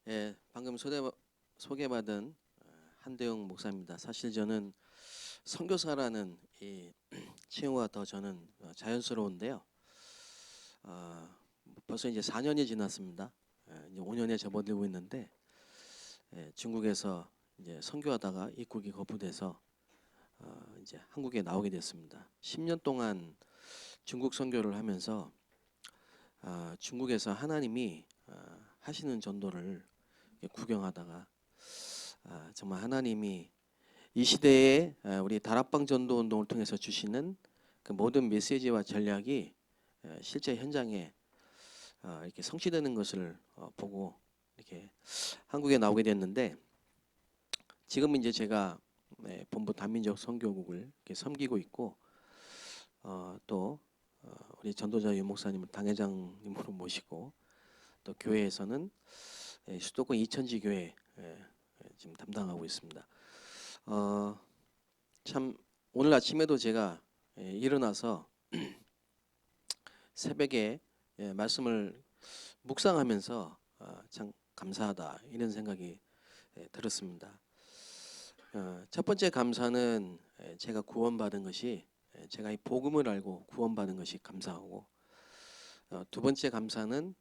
예, 방금 소개받은 한대용 목사입니다. 사실 저는 선교사라는 이 칭호가 더 저는 자연스러운데요. 어, 벌써 이제 4년이 지났습니다. 이제 5년에 접어들고 있는데 중국에서 이제 선교하다가 입국이 거부돼서 이제 한국에 나오게 됐습니다. 10년 동안 중국 선교를 하면서 중국에서 하나님이 하시는 전도를 구경하다가 정말 하나님이 이 시대에 우리 다락방 전도 운동을 통해서 주시는 그 모든 메시지와 전략이 실제 현장에 이렇게 성취되는 것을 보고 이렇게 한국에 나오게 됐는데, 지금은 이제 제가 본부 다민족 선교국을 이렇게 섬기고 있고, 또 우리 전도자 유 목사님을 당회장님으로 모시고, 또 교회에서는 수도권 이천지 교회 지금 담당하고 있습니다. 어, 참 오늘 아침에도 제가 일어나서 새벽에 말씀을 묵상하면서 참 감사하다 이런 생각이 들었습니다. 첫 번째 감사는 제가 구원받은 것이, 제가 이 복음을 알고 구원받은 것이 감사하고, 두 번째 감사는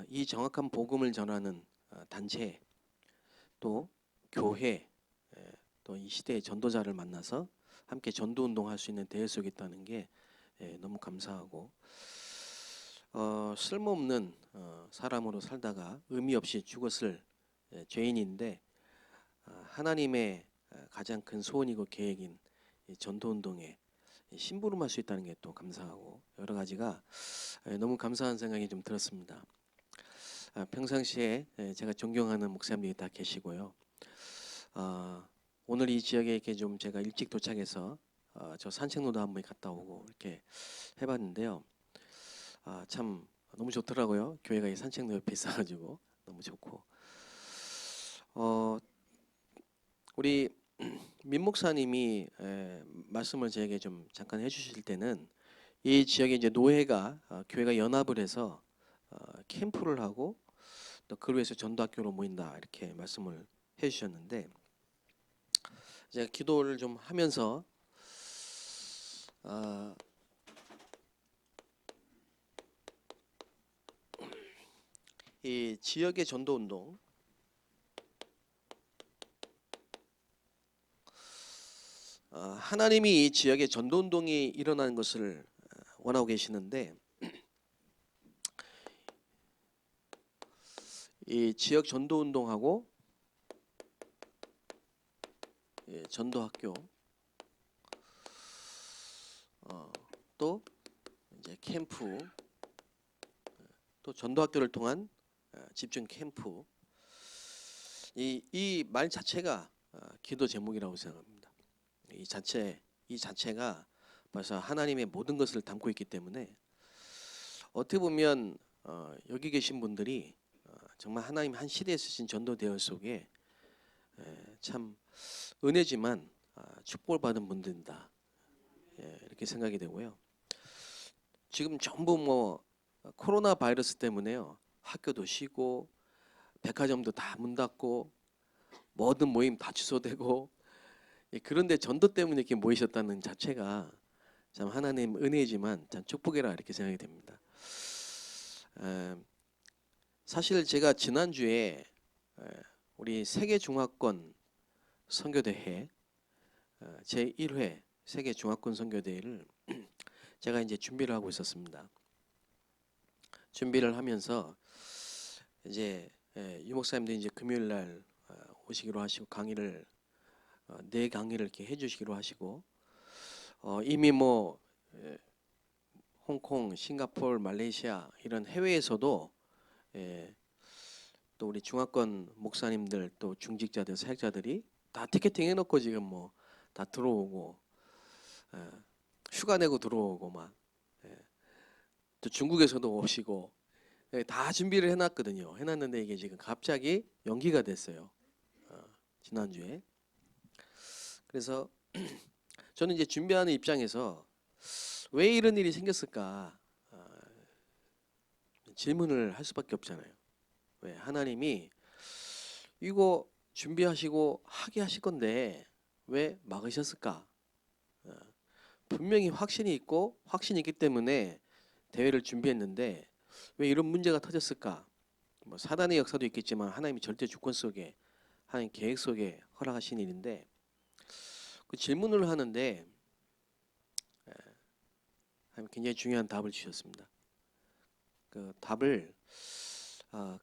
이 정확한 복음을 전하는 단체, 또 교회, 또 이 시대의 전도자를 만나서 함께 전도 운동할 수 있는 대회 속에 있다는 게 너무 감사하고, 쓸모없는 사람으로 살다가 의미 없이 죽었을 죄인인데, 하나님의 가장 큰 소원이고 계획인 이 전도 운동에 심부름할 수 있다는 게 또 감사하고, 여러 가지가 너무 감사한 생각이 좀 들었습니다. 평상시에 제가 존경하는 목사님들이 다 계시고요. 오늘 이 지역에 이렇게 좀 제가 일찍 도착해서 저 산책로도 한번 갔다 오고 이렇게 해봤는데요. 참 너무 좋더라고요. 교회가 이 산책로 옆에 있어가지고 너무 좋고, 우리 민 목사님이 말씀을 저에게 좀 잠깐 해주실 때는 이 지역에 이제 노회가 교회가 연합을 해서 캠프를 하고 또 그를 위해서 전도학교로 모인다 이렇게 말씀을 해주셨는데, 제가 기도를 좀 하면서 이 지역의 전도 운동, 하나님이 이 지역의 전도 운동이 일어나는 것을 원하고 계시는데, 이 지역 전도 운동하고 전도학교, 또 이제 캠프, 또 전도학교를 통한 집중 캠프, 이 말 자체가 기도 제목이라고 생각합니다. 이 자체가 벌써 하나님의 모든 것을 담고 있기 때문에, 어떻게 보면 여기 계신 분들이 정말 하나님 한 시대에 쓰신 전도 대열 속에 참 은혜지만 축복을 받은 분들이다, 이렇게 생각이 되고요. 지금 전부 뭐 코로나 바이러스 때문에요, 학교도 쉬고 백화점도 다 문 닫고 모든 모임 다 취소되고, 그런데 전도 때문에 이렇게 모이셨다는 자체가 참 하나님 은혜이지만 참 축복이라 이렇게 생각이 됩니다. 사실 제가 지난주에 우리 세계중화권 선교대회 제1회 세계중화권 선교대회를 제가 이제 준비를 하고 있었습니다. 준비를 하면서 이제 유 목사님도 이제 금요일 날 오시기로 하시고 강의를 네 강의를 이렇게 해주시기로 하시고, 이미 뭐 홍콩, 싱가포르, 말레이시아 이런 해외에서도 또 우리 중화권 목사님들 또 중직자들 사역자들이 다 티켓팅 해놓고 지금 뭐 다 들어오고 휴가 내고 들어오고 막 또 중국에서도 오시고 다 준비를 해놨거든요. 해놨는데 이게 지금 갑자기 연기가 됐어요. 지난주에. 그래서 저는 이제 준비하는 입장에서 왜 이런 일이 생겼을까 질문을 할 수밖에 없잖아요. 왜 하나님이 이거 준비하시고 하게 하실 건데 왜 막으셨을까? 어, 분명히 확신이 있고 확신이 있기 때문에 대회를 준비했는데 왜 이런 문제가 터졌을까? 뭐 사단의 역사도 있겠지만 하나님이 절대 주권 속에 하나님 계획 속에 허락하신 일인데 그 질문을 하는데 하나님 굉장히 중요한 답을 주셨습니다. 그 답을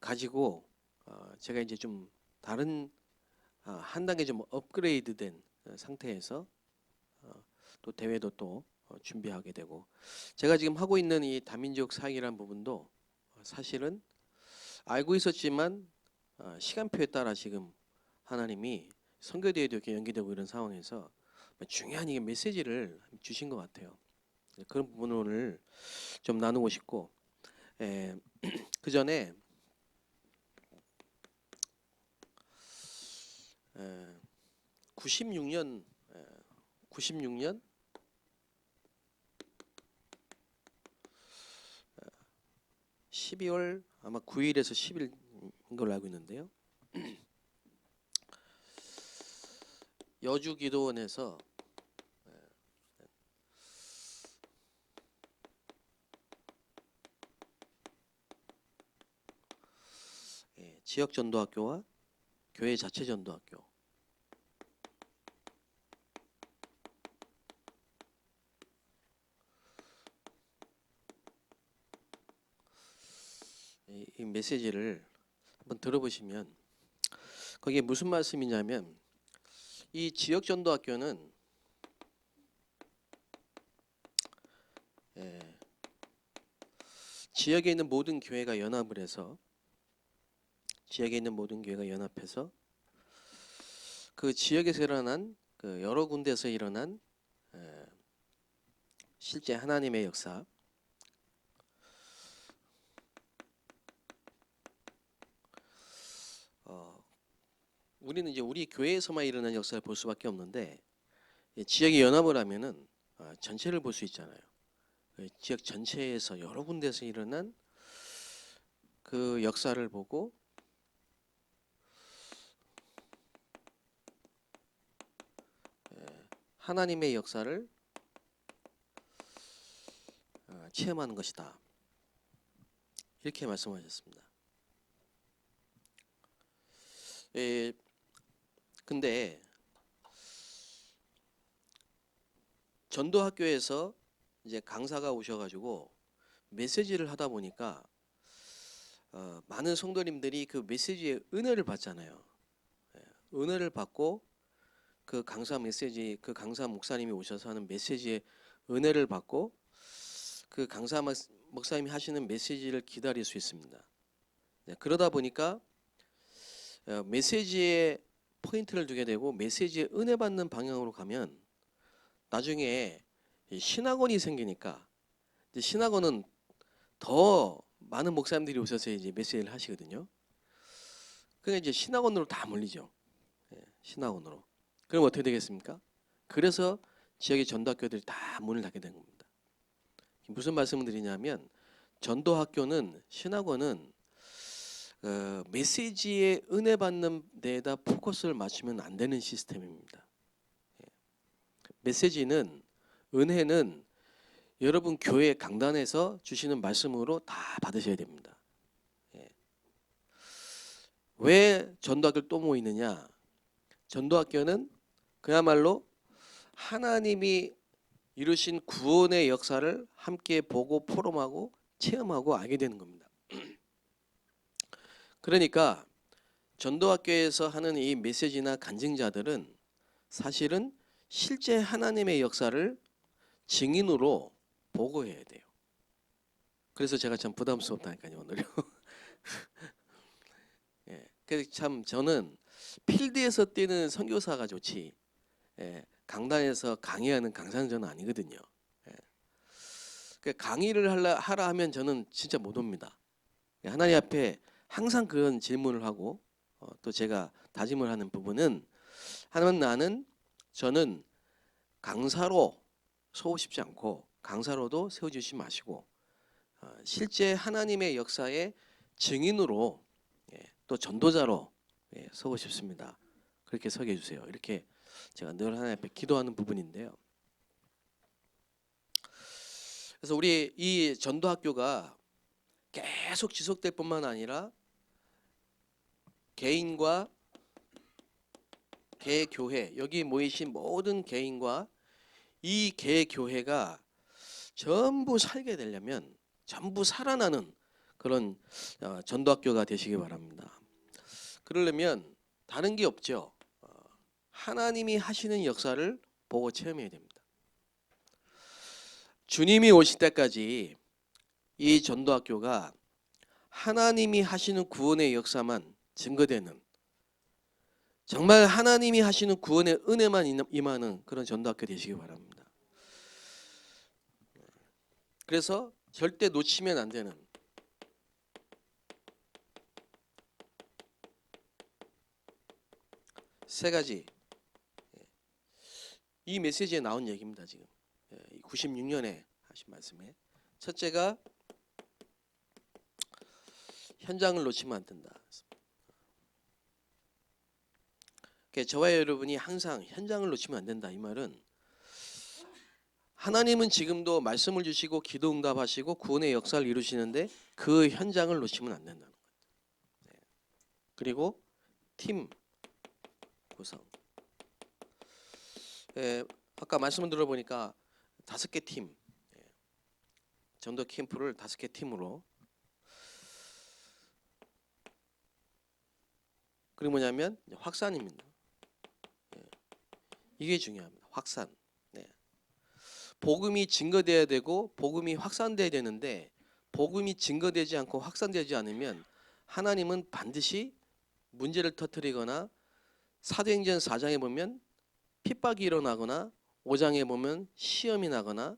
가지고 제가 이제 좀 다른 한 단계 좀 업그레이드된 상태에서 또 대회도 또 준비하게 되고 제가 지금 하고 있는 이 다민족 사역이라는 부분도 사실은 알고 있었지만 시간표에 따라 지금 하나님이 선교대회도 이렇게 연기되고 이런 상황에서 중요한 이게 메시지를 주신 것 같아요. 그런 부분을 오늘 좀 나누고 싶고 그 전에 96년 96년 12월 아마 9일에서 10일인 걸로 알고 있는데요. 여주 기도원에서 지역 전도학교와 교회 자체 전도학교 이 메시지를 한번 들어보시면 거기에 무슨 말씀이냐면 이 지역 전도학교는 지역에 있는 모든 교회가 연합을 해서 지역에 있는 모든 교회가 연합해서 그 지역에서 일어난 그 여러 군데에서 일어난 실제 하나님의 역사 우리는 이제 우리 교회에서만 일어난 역사를 볼 수밖에 없는데 지역이 연합을 하면은 전체를 볼 수 있잖아요. 지역 전체에서 여러 군데에서 일어난 그 역사를 보고 하나님의 역사를 체험하는 것이다. 이렇게 말씀하셨습니다. 근데 전도학교에서 이제 강사가 오셔가지고 메시지를 하다 보니까 많은 성도님들이 그 메시지의 은혜를 받잖아요. 은혜를 받고 그 강사 메시지 그 강사 목사님이 오셔서 하는 메시지의 은혜를 받고 그 강사 목사님이 하시는 메시지를 기다릴 수 있습니다. 그러다 보니까 메시지에 포인트를 두게 되고 메시지에 은혜 받는 방향으로 가면 나중에 신학원이 생기니까 이제 신학원은 더 많은 목사님들이 오셔서 이제 메시지를 하시거든요. 그러니까 이제 신학원으로 다 몰리죠. 신학원으로. 그럼 어떻게 되겠습니까? 그래서 지역의 전도학교들이 다 문을 닫게 된 겁니다. 무슨 말씀을 드리냐면 전도학교는 신학원은 메시지에 은혜 받는 데에다 포커스를 맞추면 안 되는 시스템입니다. 메시지는 은혜는 여러분 교회 강단에서 주시는 말씀으로 다 받으셔야 됩니다. 왜 전도학교를 또 모이느냐? 전도학교는 그야말로 하나님이 이루신 구원의 역사를 함께 보고 포럼하고 체험하고 알게 되는 겁니다. 그러니까 전도학교에서 하는 이 메시지나 간증자들은 사실은 실제 하나님의 역사를 증인으로 보고해야 돼요. 그래서 제가 참 부담스럽다니까요 오늘요. 그래서 참 저는 필드에서 뛰는 선교사가 좋지 강단에서 강의하는 강사는 저는 아니거든요. 강의를 하라 하면 저는 진짜 못 옵니다. 하나님 앞에 항상 그런 질문을 하고 또 제가 다짐을 하는 부분은 하나님 저는 강사로 서고 싶지 않고 강사로도 세워주지 마시고 실제 하나님의 역사의 증인으로 또 전도자로 서고 싶습니다. 그렇게 서게 해주세요. 이렇게 제가 늘 하나님 앞에 기도하는 부분인데요. 그래서 우리 이 전도학교가 계속 지속될 뿐만 아니라 개인과 개교회, 여기 모이신 모든 개인과 이 개교회가 전부 살게 되려면, 전부 살아나는 그런 전도학교가 되시기 바랍니다. 그러려면 다른 게 없죠. 하나님이 하시는 역사를 보고 체험해야 됩니다. 주님이 오실 때까지 이 전도학교가 하나님이 하시는 구원의 역사만 증거되는, 정말 하나님이 하시는 구원의 은혜만 임하는 그런 전도학교 되시기 바랍니다. 그래서 절대 놓치면 안 되는 세 가지, 이 메시지에 나온 얘기입니다. 지금 96년에 하신 말씀에 첫째가 현장을 놓치면 안 된다. 저와 여러분이 항상 현장을 놓치면 안 된다. 이 말은 하나님은 지금도 말씀을 주시고 기도 응답하시고 구원의 역사를 이루시는데 그 현장을 놓치면 안 된다는 거예요. 그리고 팀 구성. 아까 말씀을 들어보니까 5개 팀, 전도 캠프를 5개 팀으로. 그리고 뭐냐면 확산입니다. 이게 중요합니다. 확산. 복음이 증거돼야 되고 복음이 확산돼야 되는데, 복음이 증거되지 않고 확산되지 않으면 하나님은 반드시 문제를 터뜨리거나, 사도행전 4장에 보면 핍박이 일어나거나, 5장에 보면 시험이 나거나,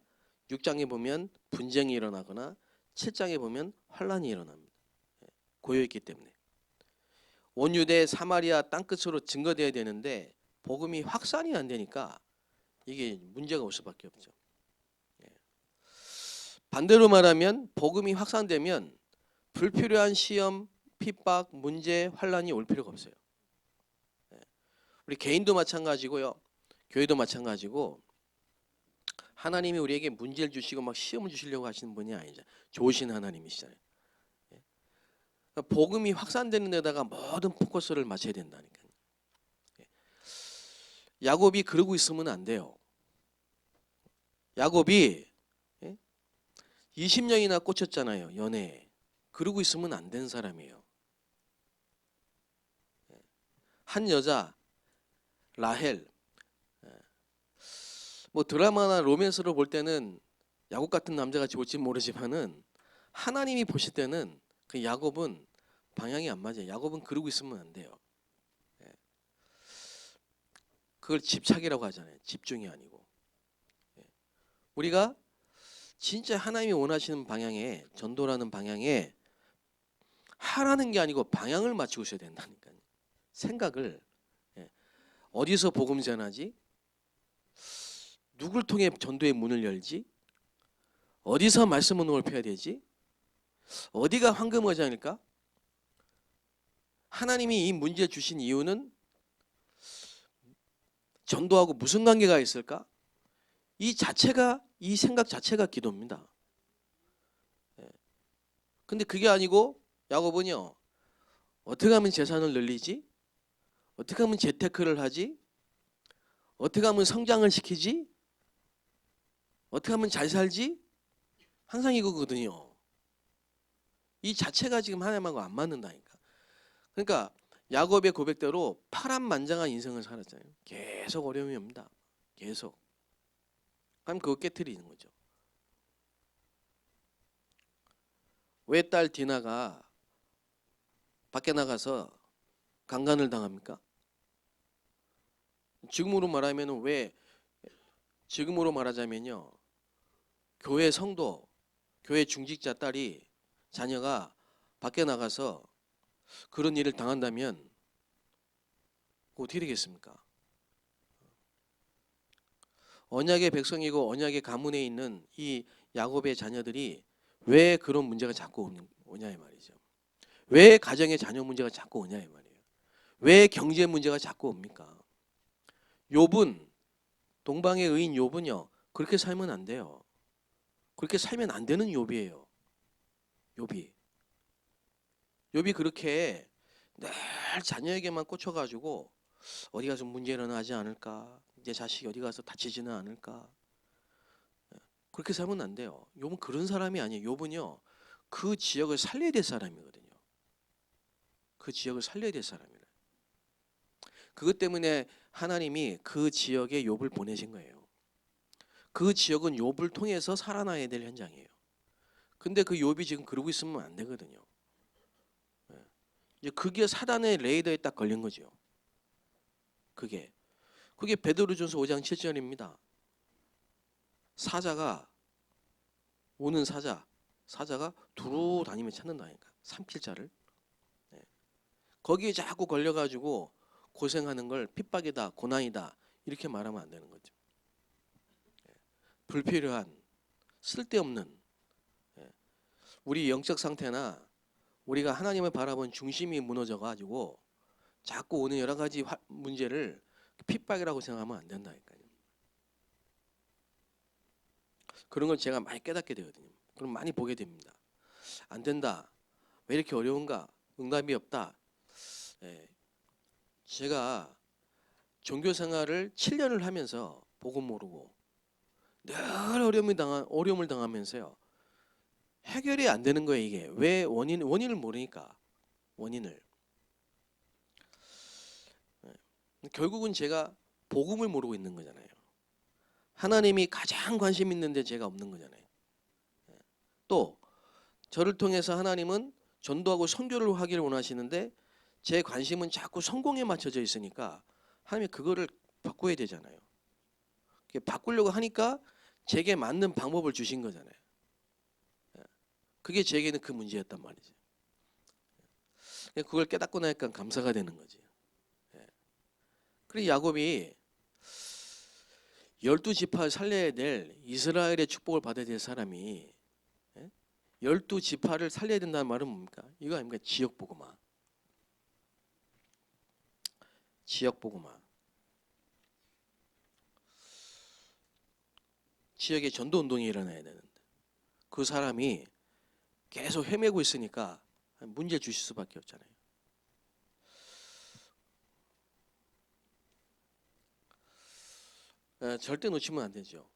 6장에 보면 분쟁이 일어나거나, 7장에 보면 환란이 일어납니다. 고여있기 때문에. 온유대 사마리아 땅끝으로 증거돼야 되는데 복음이 확산이 안 되니까 이게 문제가 올 수밖에 없죠. 반대로 말하면 복음이 확산되면 불필요한 시험, 핍박, 문제, 환란이 올 필요가 없어요. 우리 개인도 마찬가지고요, 교회도 마찬가지고, 하나님이 우리에게 문제를 주시고 막 시험을 주시려고 하시는 분이 아니죠. 좋으신 하나님이시잖아요. 복음이 확산되는 데다가 모든 포커스를 맞춰야 된다니까요. 야곱이 그러고 있으면 안 돼요. 야곱이 20년이나 꽂혔잖아요, 연애에. 그러고 있으면 안 된 사람이에요. 한 여자 라헬, 뭐 드라마나 로맨스로 볼 때는 야곱 같은 남자가 좋을지 모르지만은 하나님이 보실 때는 그 야곱은 방향이 안 맞아요. 야곱은 그러고 있으면 안 돼요. 그걸 집착이라고 하잖아요. 집중이 아니고. 우리가 진짜 하나님이 원하시는 방향에, 전도라는 방향에 하라는 게 아니고 방향을 맞추고 있어야 된다니까요. 생각을 어디서 복음 전하지? 누굴 통해 전도의 문을 열지? 어디서 말씀 운동을 펴야 되지? 어디가 황금어장일까? 하나님이 이 문제 주신 이유는 전도하고 무슨 관계가 있을까? 이 생각 자체가 기도입니다. 근데 그게 아니고 야곱은요, 어떻게 하면 재산을 늘리지? 어떻게 하면 재테크를 하지? 어떻게 하면 성장을 시키지? 어떻게 하면 잘 살지? 항상 이거거든요. 이 자체가 지금 하나님하고 안 맞는다니까. 그러니까 야곱의 고백대로 파란만장한 인생을 살았잖아요. 계속 어려움이 옵니다. 계속. 그럼 그거 깨트리는 거죠. 왜 딸 디나가 밖에 나가서 강간을 당합니까? 지금으로 말하자면요, 교회 성도, 교회 중직자 딸이, 자녀가 밖에 나가서 그런 일을 당한다면 어떻게 되겠습니까? 언약의 백성이고 언약의 가문에 있는 이 야곱의 자녀들이 왜 그런 문제가 자꾸 오냐 이 말이죠. 왜 가정의 자녀 문제가 자꾸 오냐 이 말이에요. 왜 경제 문제가 자꾸 옵니까? 욥은 동방의 의인 욥은요 그렇게 살면 안 돼요. 그렇게 살면 안 되는 욥이에요. 욥이 그렇게 늘 자녀에게만 꽂혀가지고 어디 가서 문제 일어나지 않을까? 내 자식이 어디 가서 다치지는 않을까? 그렇게 살면 안 돼요. 욥은 그런 사람이 아니에요. 욥은요 그 지역을 살려야 될 사람이거든요. 그 지역을 살려야 될 사람이에요. 그것 때문에 하나님이 그 지역에 욥을 보내신 거예요. 그 지역은 욥을 통해서 살아나야 될 현장이에요. 근데 그 욥이 지금 그러고 있으면 안 되거든요. 이제 그게 사단의 레이더에 딱 걸린 거죠. 그게 베드로전서 5장 7절입니다. 사자가 오는 사자가 두루 다니며 찾는다니까. 삼킬 자를. 거기에 자꾸 걸려가지고 고생하는 걸 핍박이다, 고난이다 이렇게 말하면 안 되는 거죠. 불필요한 쓸데없는 우리 영적 상태나 우리가 하나님을 바라본 중심이 무너져가지고 자꾸 오는 여러 가지 문제를 핍박이라고 생각하면 안 된다니까요. 그런 걸 제가 많이 깨닫게 되거든요. 그럼 많이 보게 됩니다. 안 된다. 왜 이렇게 어려운가? 응답이 없다. 제가 종교 생활을 7년을 하면서 복음 모르고 늘 어려움을 당하면서요. 해결이 안 되는 거예요, 이게. 왜 원인을 모르니까. 원인을. 결국은 제가 복음을 모르고 있는 거잖아요. 하나님이 가장 관심 있는데 제가 없는 거잖아요. 또 저를 통해서 하나님은 전도하고 선교를 하기를 원하시는데 제 관심은 자꾸 성공에 맞춰져 있으니까 하나님이 그거를 바꿔야 되잖아요. 바꾸려고 하니까 제게 맞는 방법을 주신 거잖아요. 그게 제게는 그 문제였단 말이죠. 그걸 깨닫고 나니까 감사가 되는 거지. 그리고 야곱이 12지파 살려야 될 이스라엘의 축복을 받아야 될 사람이 12지파를 살려야 된다는 말은 뭡니까? 이거 아닙니까? 지역복음화. 지역에 전도운동이 일어나야 되는데 그 사람이 계속 헤매고 있으니까 문제 주실 수밖에 없잖아요. 절대 놓치면 안 되죠.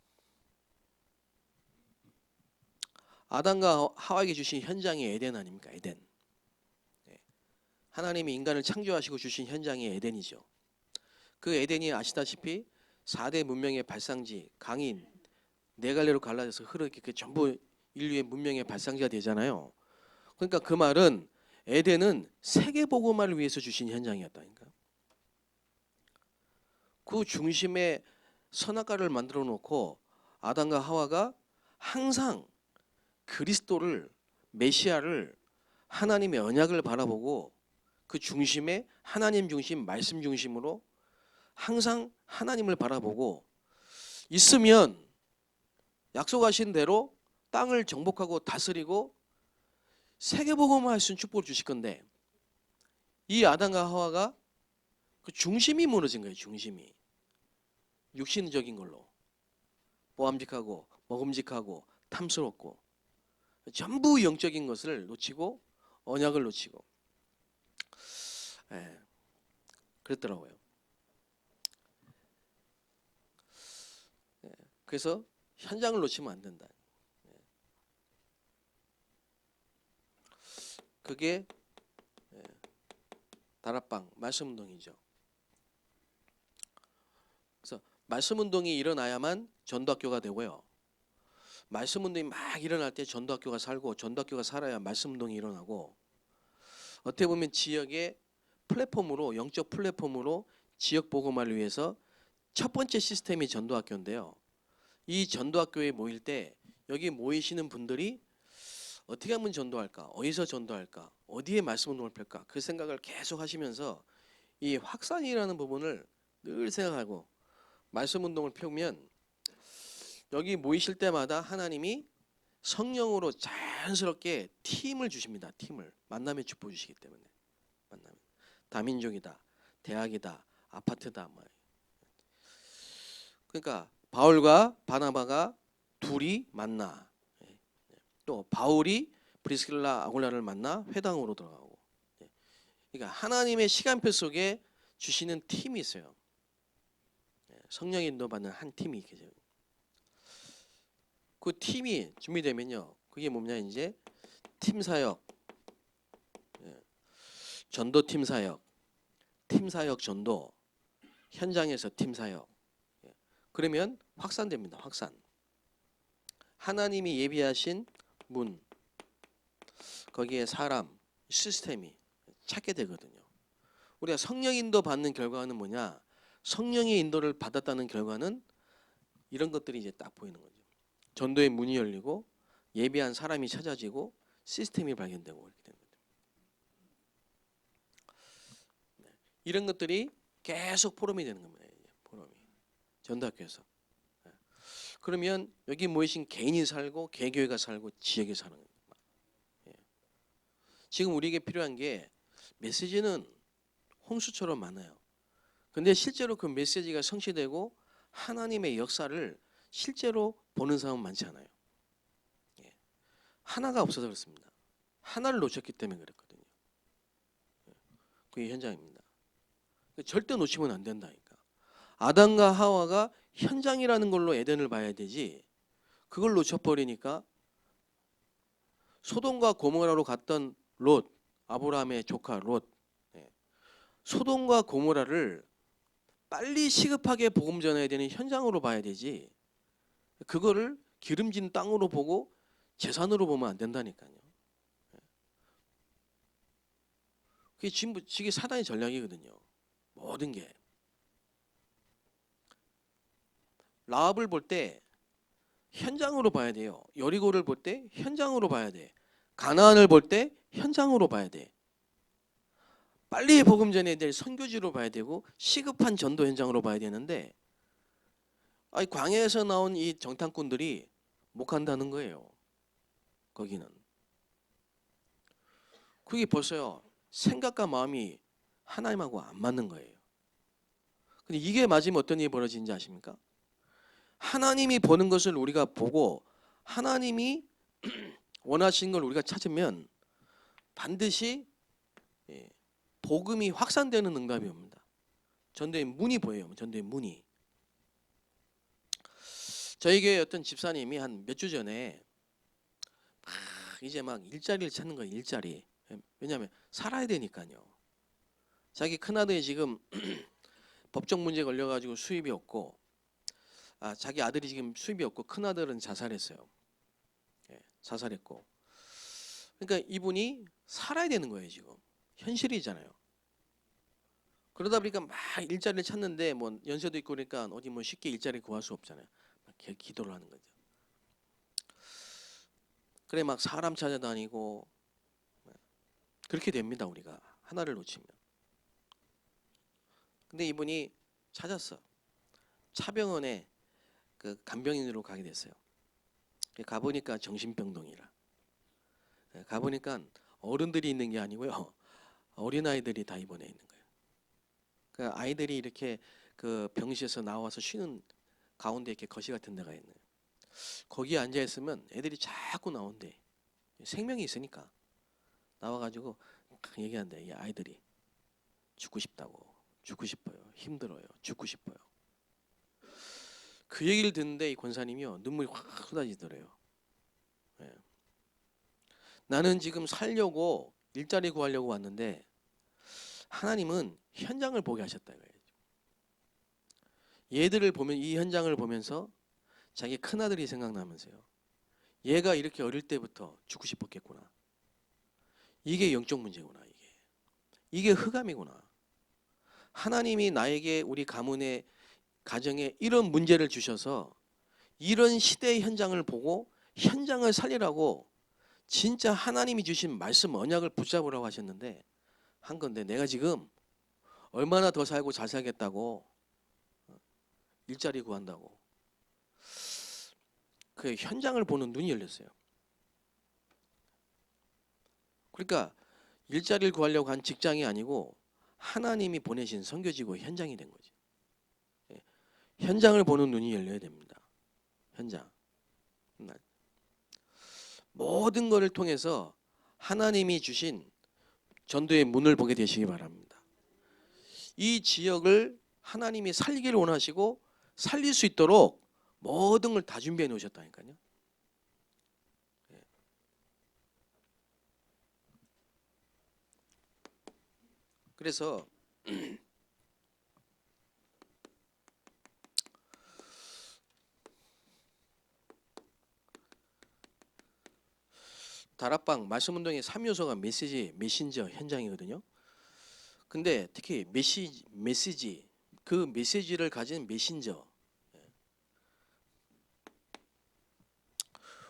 아담과 하와에게 주신 현장이 에덴 아닙니까? 에덴. 하나님이 인간을 창조하시고 주신 현장이 에덴이죠. 그 에덴이 아시다시피 4대 문명의 발상지, 강이 네 갈래로 갈라져서 흐르게 그 전부 인류의 문명의 발상지가 되잖아요. 그러니까 그 말은 에덴은 세계 복음화를 위해서 주신 현장이었다니까. 그 중심에 선악과를 만들어 놓고 아담과 하와가 항상 그리스도를 메시아를 하나님의 언약을 바라보고 그 중심에 하나님 중심 말씀 중심으로 항상 하나님을 바라보고 있으면 약속하신 대로 땅을 정복하고 다스리고 세계복음화할 수 있는 축복을 주실 건데 이 아담과 하와가 그 중심이 무너진 거예요. 중심이 육신적인 걸로 보암직하고 먹음직하고 탐스럽고 전부 영적인 것을 놓치고 언약을 놓치고 그랬더라고요. 그래서 현장을 놓치면 안 된다. 그게 다락방 말씀운동이죠. 그래서 말씀운동이 일어나야만 전도학교가 되고요. 말씀운동이 막 일어날 때 전도학교가 살고 전도학교가 살아야 말씀운동이 일어나고 어떻게 보면 지역의 플랫폼으로 영적 플랫폼으로 지역 복음화를 위해서 첫 번째 시스템이 전도학교인데요. 이 전도학교에 모일 때 여기 모이시는 분들이 어떻게 하면 전도할까? 어디서 전도할까? 어디에 말씀운동을 펼까? 그 생각을 계속 하시면서 이 확산이라는 부분을 늘 생각하고 말씀운동을 펴면 여기 모이실 때마다 하나님이 성령으로 자연스럽게 팀을 주십니다. 팀을 만남의 축복 주시기 때문에. 만남. 다민족이다, 대학이다, 아파트다. 그러니까 바울과 바나바가 둘이 만나. 또 바울이 브리스길라 아굴라를 만나 회당으로 들어가고. 그러니까 하나님의 시간표 속에 주시는 팀이 있어요. 성령 인도받는 한 팀이 계세요. 그 팀이 준비되면요, 그게 뭐냐, 이제 팀 사역, 전도 팀 사역, 팀 사역 전도, 현장에서 팀 사역. 그러면 확산됩니다. 확산. 하나님이 예비하신 문, 거기에 사람, 시스템이 찾게 되거든요. 우리가 성령 인도 받는 결과는 뭐냐? 성령의 인도를 받았다는 결과는 이런 것들이 이제 딱 보이는 거죠. 전도의 문이 열리고 예비한 사람이 찾아지고 시스템이 발견되고 이렇게 되는 거죠. 이런 것들이 계속 포럼이 되는 겁니다. 포럼이 전도학교에서. 그러면 여기 모이신 개인이 살고 개교회가 살고 지역에 사는 거예요. 지금 우리에게 필요한 게 메시지는 홍수처럼 많아요. 근데 실제로 그 메시지가 성취되고 하나님의 역사를 실제로 보는 사람은 많지 않아요. 하나가 없어서 그렇습니다. 하나를 놓쳤기 때문에 그랬거든요. 그게 현장입니다. 절대 놓치면 안 된다니까. 아담과 하와가 현장이라는 걸로 에덴을 봐야 되지, 그걸 놓쳐버리니까 소돔과 고모라로 갔던 롯, 아브라함의 조카 롯, 소돔과 고모라를 빨리 시급하게 복음 전해야 되는 현장으로 봐야 되지, 그거를 기름진 땅으로 보고 재산으로 보면 안 된다니까요. 그게 지금 사단의 전략이거든요. 모든 게. 라합을 볼 때 현장으로 봐야 돼요. 여리고를 볼 때 현장으로 봐야 돼. 가나안을 볼 때 현장으로 봐야 돼. 빨리 복음 전해야 될 선교지로 봐야 되고 시급한 전도 현장으로 봐야 되는데, 아니 광야에서 나온 이 정탐꾼들이 못 간다는 거예요. 거기는. 그게 벌써요, 생각과 마음이 하나님하고 안 맞는 거예요. 근데 이게 맞으면 어떤 일이 벌어지는지 아십니까? 하나님이 보는 것을 우리가 보고 하나님이 원하시는 걸 우리가 찾으면 반드시 복음이 확산되는 응답이 옵니다. 전도의 문이 보여요. 전도의 문이. 저희 교회 어떤 집사님이 한 몇 주 전에 이제 막 일자리를 찾는 거예요. 일자리. 왜냐하면 살아야 되니까요. 자기 큰아들이 지금 법적 문제 걸려가지고 수입이 없고, 자기 아들이 지금 수입이 없고 큰아들은 자살했어요. 자살했고. 그러니까 이분이 살아야 되는 거예요. 지금 현실이잖아요. 그러다 보니까 막 일자리를 찾는데 뭐 연세도 있고 그러니까 어디 뭐 쉽게 일자리 구할 수 없잖아요. 막 기도를 하는 거죠. 그래 막 사람 찾아다니고 그렇게 됩니다. 우리가 하나를 놓치면. 근데 이분이 찾았어. 차병원에 그 간병인으로 가게 됐어요. 가보니까 정신병동이라. 가보니까 어른들이 있는 게 아니고요, 어린아이들이 다 입원해 있는 거예요. 그 아이들이 이렇게 그 병실에서 나와서 쉬는 가운데 이렇게 거실 같은 데가 있네요. 거기에 앉아 있으면 애들이 자꾸 나온대. 생명이 있으니까 나와가지고 얘기한대. 이 아이들이 죽고 싶다고, 죽고 싶어요, 힘들어요, 죽고 싶어요. 그 얘기를 듣는데 이 권사님이요, 눈물이 확 쏟아지더래요. 나는 지금 살려고 일자리 구하려고 왔는데 하나님은 현장을 보게 하셨다 이거예요. 얘들을 보면, 이 현장을 보면서 자기 큰아들이 생각나면서요, 얘가 이렇게 어릴 때부터 죽고 싶었겠구나. 이게 영적 문제구나. 이게 흑암이구나. 하나님이 나에게, 우리 가문의 가정에 이런 문제를 주셔서 이런 시대의 현장을 보고 현장을 살리라고 진짜 하나님이 주신 말씀 언약을 붙잡으라고 하셨는데 한 건데, 내가 지금 얼마나 더 살고 잘 살겠다고 일자리 구한다고 그 현장을 보는 눈이 열렸어요. 그러니까 일자리를 구하려고 한 직장이 아니고 하나님이 보내신 선교지고 현장이 된 거지. 예. 현장을 보는 눈이 열려야 됩니다. 현장. 모든 것을 통해서 하나님이 주신 전도의 문을 보게 되시기 바랍니다. 이 지역을 하나님이 살리기를 원하시고 살릴 수 있도록 모든 걸 다 준비해 놓으셨다니까요. 그래서 다락방 말씀운동의 3요소가 메신저 현장이거든요. 근데 특히 메시지 그 메시지를 가진 메신저,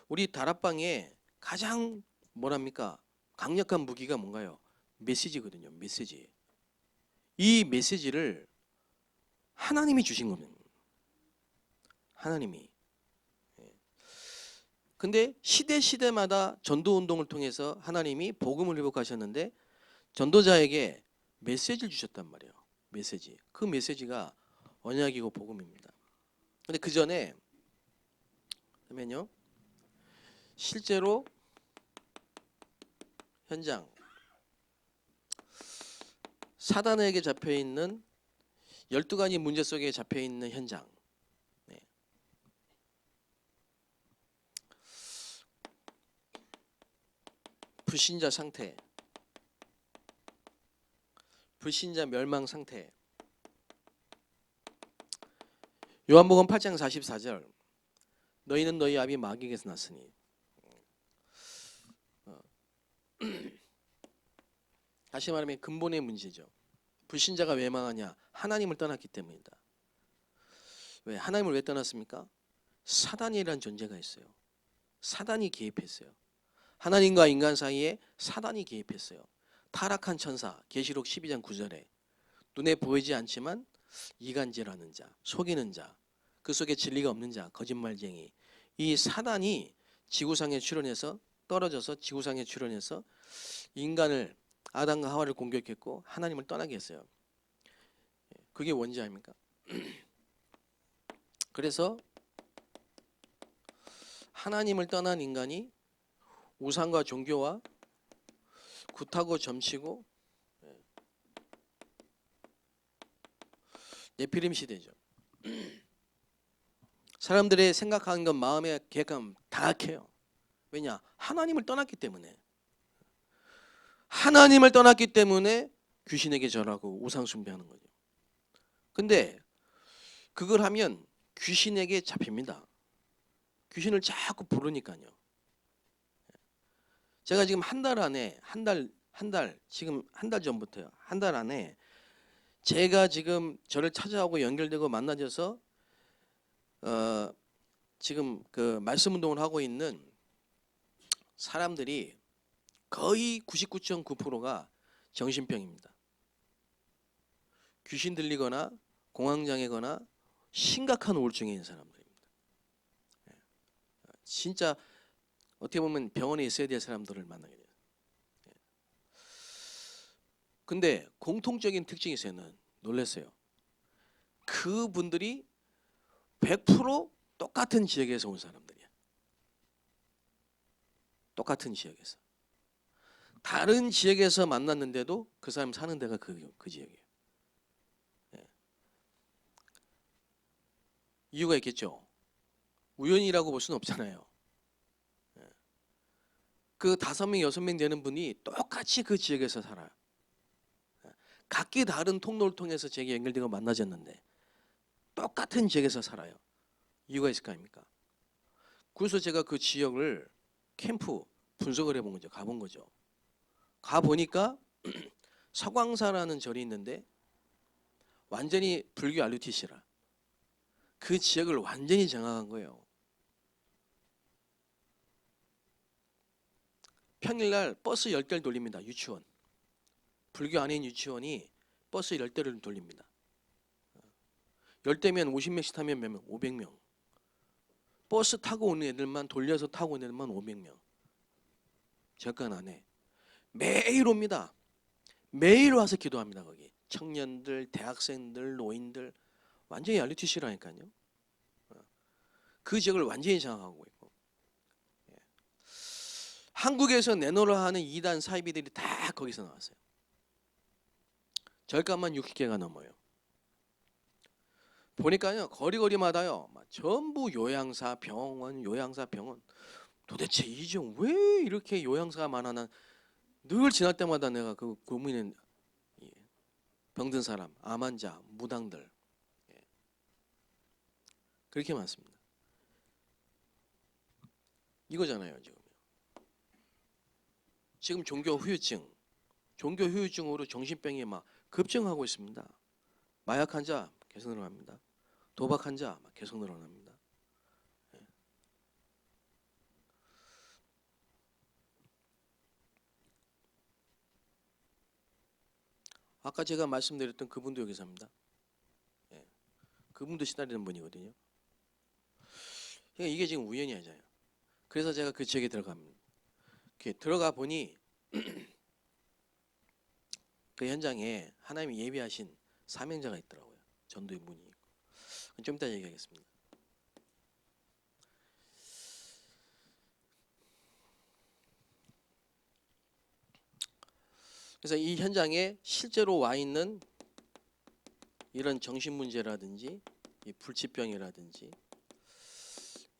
우리 다락방에 가장 뭐랍니까? 강력한 무기가 뭔가요? 메시지거든요. 메시지. 이 메시지를 하나님이 주신 겁니다. 하나님이. 근데 시대마다 전도 운동을 통해서 하나님이 복음을 회복하셨는데 전도자에게 메시지를 주셨단 말이에요. 메시지. 그 메시지가 언약이고 복음입니다. 근데 그 전에 그러면요. 실제로 현장 사단에게 잡혀 있는 12가지 문제 속에 잡혀 있는 현장. 네. 불신자 상태. 불신자 멸망 상태. 요한복음 8장 44절. 너희는 너희 아비 마귀에게서 났으니. 다시 말하면 근본의 문제죠. 불신자가 왜 망하냐? 하나님을 떠났기 때문이다. 왜? 하나님을 왜 떠났습니까? 사단이라는 존재가 있어요. 사단이 개입했어요. 하나님과 인간 사이에 사단이 개입했어요. 타락한 천사, 계시록 12장 9절에 눈에 보이지 않지만 이간질하는 자, 속이는 자, 그 속에 진리가 없는 자, 거짓말쟁이. 이 사단이 지구상에 출현해서 떨어져서 지구상에 출현해서 인간을 아담과 하와를 공격했고 하나님을 떠나게 했어요. 그게 원죄 아닙니까? 그래서 하나님을 떠난 인간이 우상과 종교와 굿하고 점치고 네피림 시대죠. 사람들의 생각하는 건 마음의 계획감 다 악해요. 왜냐? 하나님을 떠났기 때문에. 하나님을 떠났기 때문에 귀신에게 절하고 우상 숭배하는 거죠. 근데 그걸 하면 귀신에게 잡힙니다. 귀신을 자꾸 부르니까요. 제가 지금 한 달 안에 지금 한 달 전부터요. 한 달 안에 제가 지금 저를 찾아오고 연결되고 만나져서 지금 그 말씀 운동을 하고 있는 사람들이 거의 99.9%가 정신병입니다. 귀신 들리거나 공황장애거나 심각한 우울증에 있는 사람들입니다. 진짜 어떻게 보면 병원에 있어야 될 사람들을 만나게 돼요. 근데 공통적인 특징이 있어요. 놀랐어요. 그분들이 100% 똑같은 지역에서 온 사람들이야. 똑같은 지역에서. 다른 지역에서 만났는데도 그 사람 사는 데가 그 지역이에요. 이유가 있겠죠. 우연이라고 볼 수는 없잖아요. 그 5명, 6명 되는 분이 똑같이 그 지역에서 살아요. 각기 다른 통로를 통해서 제게 연결되고 만나졌는데 똑같은 지역에서 살아요. 이유가 있을 거 아닙니까? 그래서 제가 그 지역을 캠프 분석을 해본 거죠. 가본 거죠. 가보니까 서광사라는 절이 있는데 완전히 불교 RUTC라. 그 지역을 완전히 장악한 거예요. 평일날 버스 10대를 돌립니다. 유치원. 불교 아닌 유치원이 버스 10대를 돌립니다. 10대면 50명씩 타면 몇 명? 500명. 버스 타고 오는 애들만 돌려서 타고 오는 애들만 500명. 잠깐 안에 매일 옵니다. 매일 와서 기도합니다. 거기 청년들, 대학생들, 노인들 완전히 RUTC라니까요. 그 지역을 완전히 장악하고 있고, 한국에서 내노라 하는 이단 사이비들이 다 거기서 나왔어요. 절간만 60개가 넘어요. 보니까요, 거리마다요 전부 요양사, 병원, 요양사, 병원. 도대체 이 지역 왜 이렇게 요양사가 많아나 늘 지날 때마다 내가 그 고민은, 병든 사람, 암 환자, 무당들, 그렇게 많습니다. 이거잖아요. 지금 종교 후유증으로 정신병이 막 급증하고 있습니다. 마약 환자 계속 늘어납니다. 도박 환자 계속 늘어납니다. 아까 제가 말씀드렸던 그분도 여기 삽니다. 그분도 시달리는 분이거든요. 그러니까 이게 지금 우연이 아니잖아요. 그래서 제가 그 지역에 들어갑니다. 들어가 보니 그 현장에 하나님이 예비하신 사명자가 있더라고요. 전도의 문이 있고. 좀 이따 얘기하겠습니다. 그래서 이 현장에 실제로 와 있는 이런 정신 문제라든지 이 불치병이라든지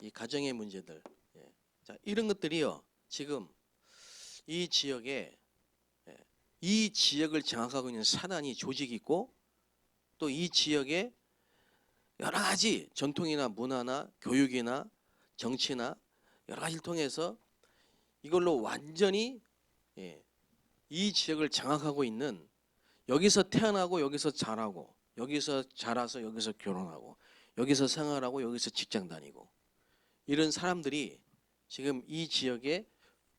이 가정의 문제들, 자, 이런 것들이요 지금 이 지역에, 이 지역을 장악하고 있는 사단이 조직이 있고, 또 이 지역에 여러 가지 전통이나 문화나 교육이나 정치나 여러 가지를 통해서 이걸로 완전히, 이 지역을 장악하고 있는, 여기서 태어나고 여기서 자라고 여기서 자라서 여기서 결혼하고 여기서 생활하고 여기서 직장 다니고 이런 사람들이 지금 이 지역에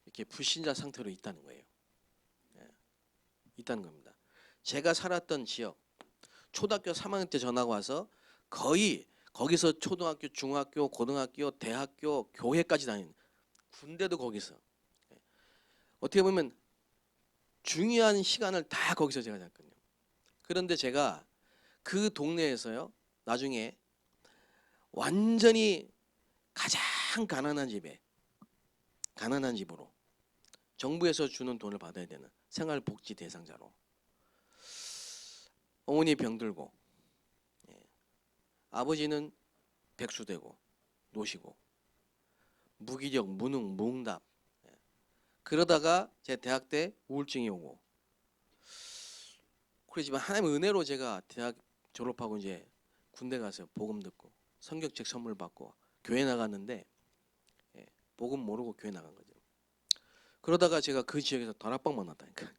이렇게 불신자 상태로 있다는 거예요. 있다는 겁니다. 제가 살았던 지역, 초등학교 3학년 때 전화가 와서 거의 거기서 초등학교, 중학교, 고등학교, 대학교, 교회까지 다니는, 군대도 거기서, 어떻게 보면 중요한 시간을 다 거기서 제가 잤거든요. 그런데 제가 그 동네에서요 나중에 완전히 가장 가난한 집으로 정부에서 주는 돈을 받아야 되는 생활복지 대상자로, 어머니 병들고, 아버지는 백수되고 노시고 무기력, 무능, 무응답, 그러다가 제 대학 때 우울증이 오고, 그렇지만 하나님의 은혜로 제가 대학 졸업하고 이제 군대 가서 복음 듣고 성경책 선물 받고 교회 나갔는데, 복음 모르고 교회 나간 거죠. 그러다가 제가 그 지역에서 다락방 만났다니까.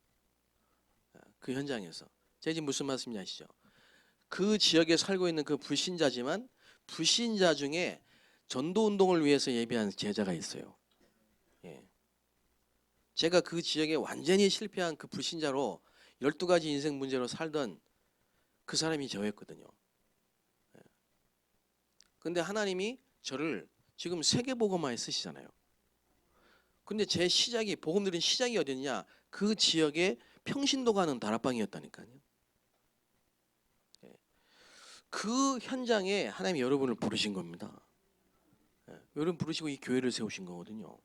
그 현장에서. 제가 지금 무슨 말씀인지 아시죠? 그 지역에 살고 있는 그 불신자지만 불신자 중에 전도운동을 위해서 예비한 제자가 있어요. 제가 그 지역에 완전히 실패한 그 불신자로 12가지 인생 문제로 살던 그 사람이 저였거든요. 근데 하나님이 저를 지금 세계복음화에 쓰시잖아요. 근데 제 시작이, 복음 들은 시작이 어디였냐? 그 지역에 평신도 가는 다락방이었다니까요. 그 현장에 하나님이 여러분을 부르신 겁니다. 여러분 부르시고 이 교회를 세우신 거거든요.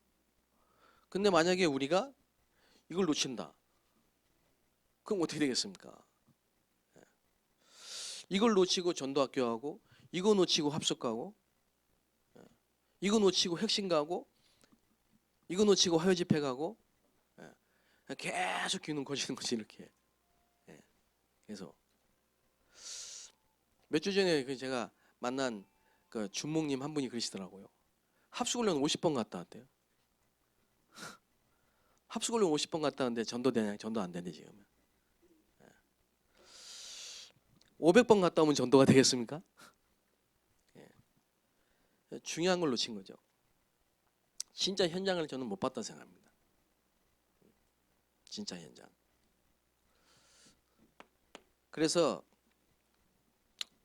근데 만약에 우리가 이걸 놓친다, 그럼 어떻게 되겠습니까? 이걸 놓치고 전도학교 가고, 이거 놓치고 합숙 가고, 이거 놓치고 핵심 가고, 이거 놓치고 화요 집회 가고, 계속 귀는 거지는 거지 이렇게. 그래서 몇 주 전에 제가 만난 그 준목님 한 분이 그러시더라고요. 합숙훈련 50번 갔다 왔대요. 합숙훈련 50번 갔다 왔는데 전도 되냐? 전도 안 되네 지금. 500번 갔다 오면 전도가 되겠습니까? 중요한 걸 놓친 거죠. 진짜 현장을 저는 못 봤다 생각합니다. 진짜 현장. 그래서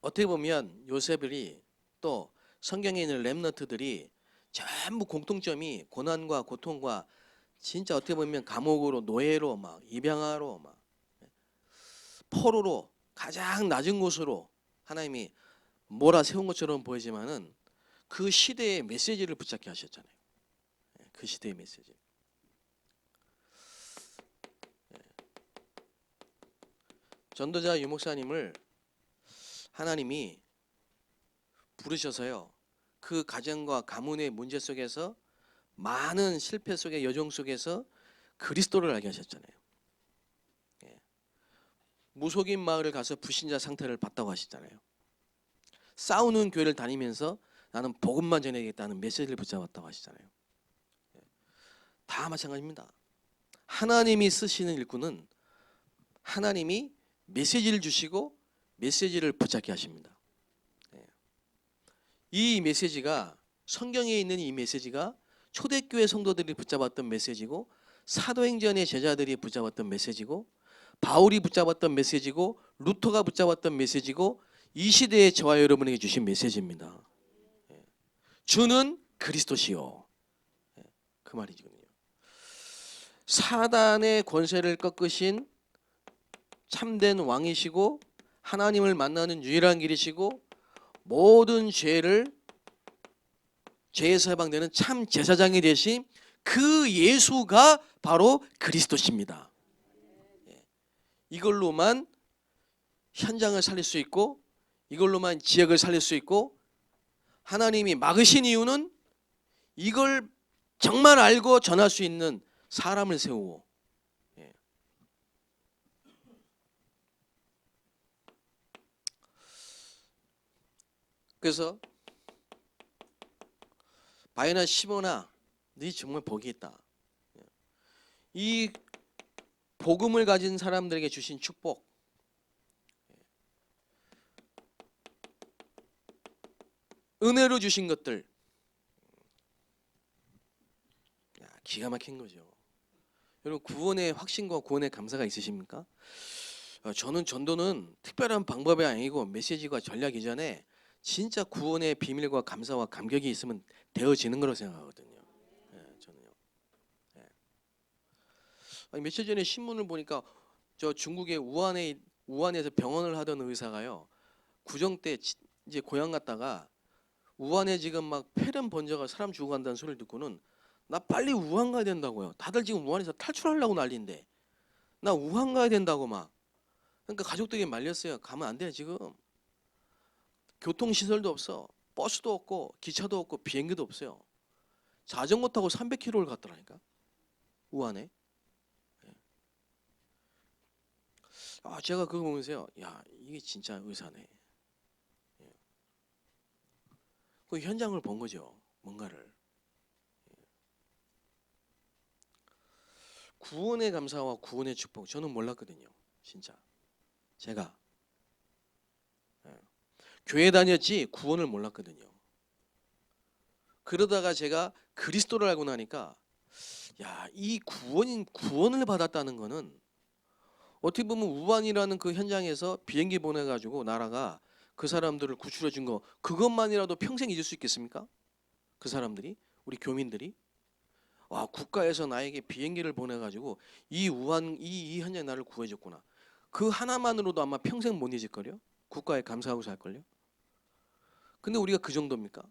어떻게 보면 요셉이, 또 성경에 있는 렘넌트들이 전부 공통점이 고난과 고통과 진짜 어떻게 보면 감옥으로 노예로 막 입양하로 막 포로로 가장 낮은 곳으로 하나님이 몰아세운 것처럼 보이지만은 그 시대의 메시지를 붙잡게 하셨잖아요. 그 시대의 메시지. 전도자 유목사님을 하나님이 부르셔서요. 그 가정과 가문의 문제 속에서 많은 실패 속의 여정 속에서 그리스도를 알게 하셨잖아요. 무속인 마을을 가서 불신자 상태를 봤다고 하시잖아요. 싸우는 교회를 다니면서 나는 복음만 전해야겠다는 메시지를 붙잡았다고 하시잖아요. 다 마찬가지입니다. 하나님이 쓰시는 일꾼은 하나님이 메시지를 주시고 메시지를 붙잡게 하십니다. 이 메시지가 성경에 있는 이 메시지가 초대교회 성도들이 붙잡았던 메시지고 사도행전의 제자들이 붙잡았던 메시지고 바울이 붙잡았던 메시지고 루터가 붙잡았던 메시지고 이 시대에 저와 여러분에게 주신 메시지입니다. 주는 그리스도시요. 그 말이거든요. 사단의 권세를 꺾으신 참된 왕이시고 하나님을 만나는 유일한 길이시고 모든 죄에서 해방되는 참 제사장이 되신 그 예수가 바로 그리스도십니다. 이걸로만 현장을 살릴 수 있고 이걸로만 지역을 살릴 수 있고 하나님이 막으신 이유는 이걸 정말 알고 전할 수 있는 사람을 세우고 그래서 바이나 시모나 네 정말 복이 있다. 이 복음을 가진 사람들에게 주신 축복 은혜로 주신 것들 기가 막힌 거죠. 여러분 구원의 확신과 구원의 감사가 있으십니까? 저는 전도는 특별한 방법이 아니고 메시지와 전략 이전에 진짜 구원의 비밀과 감사와 감격이 있으면 되어지는 거라고 생각하거든요. 저는요. 며칠 전에 신문을 보니까 저 중국의 우한에서 병원을 하던 의사가요. 구정 때 이제 고향 갔다가 우한에 지금 막 폐렴 번져가 사람 죽어간다는 소리를 듣고는 나 빨리 우한 가야 된다고요. 다들 지금 우한에서 탈출하려고 난리인데 나 우한 가야 된다고 막. 그러니까 가족들이 말렸어요. 가면 안 돼 지금. 교통시설도 없어. 버스도 없고 기차도 없고 비행기도 없어요. 자전거 타고 300km를 갔더라니까. 우한에. 제가 그거 보면서요. 야 이게 진짜 의사네. 그 현장을 본 거죠. 뭔가를. 구원의 감사와 구원의 축복 저는 몰랐거든요. 진짜. 제가. 교회 다녔지 구원을 몰랐거든요. 그러다가 제가 그리스도를 알고 나니까 이 구원을 받았다는 거는 어떻게 보면 우한이라는 그 현장에서 비행기 보내가지고 나라가 그 사람들을 구출해 준 거 그것만이라도 평생 잊을 수 있겠습니까? 그 사람들이 우리 교민들이 국가에서 나에게 비행기를 보내가지고 이 현장에 나를 구해줬구나. 그 하나만으로도 아마 평생 못 잊을걸요? 국가에 감사하고 살걸요? 근데 우리가 그 정도입니까?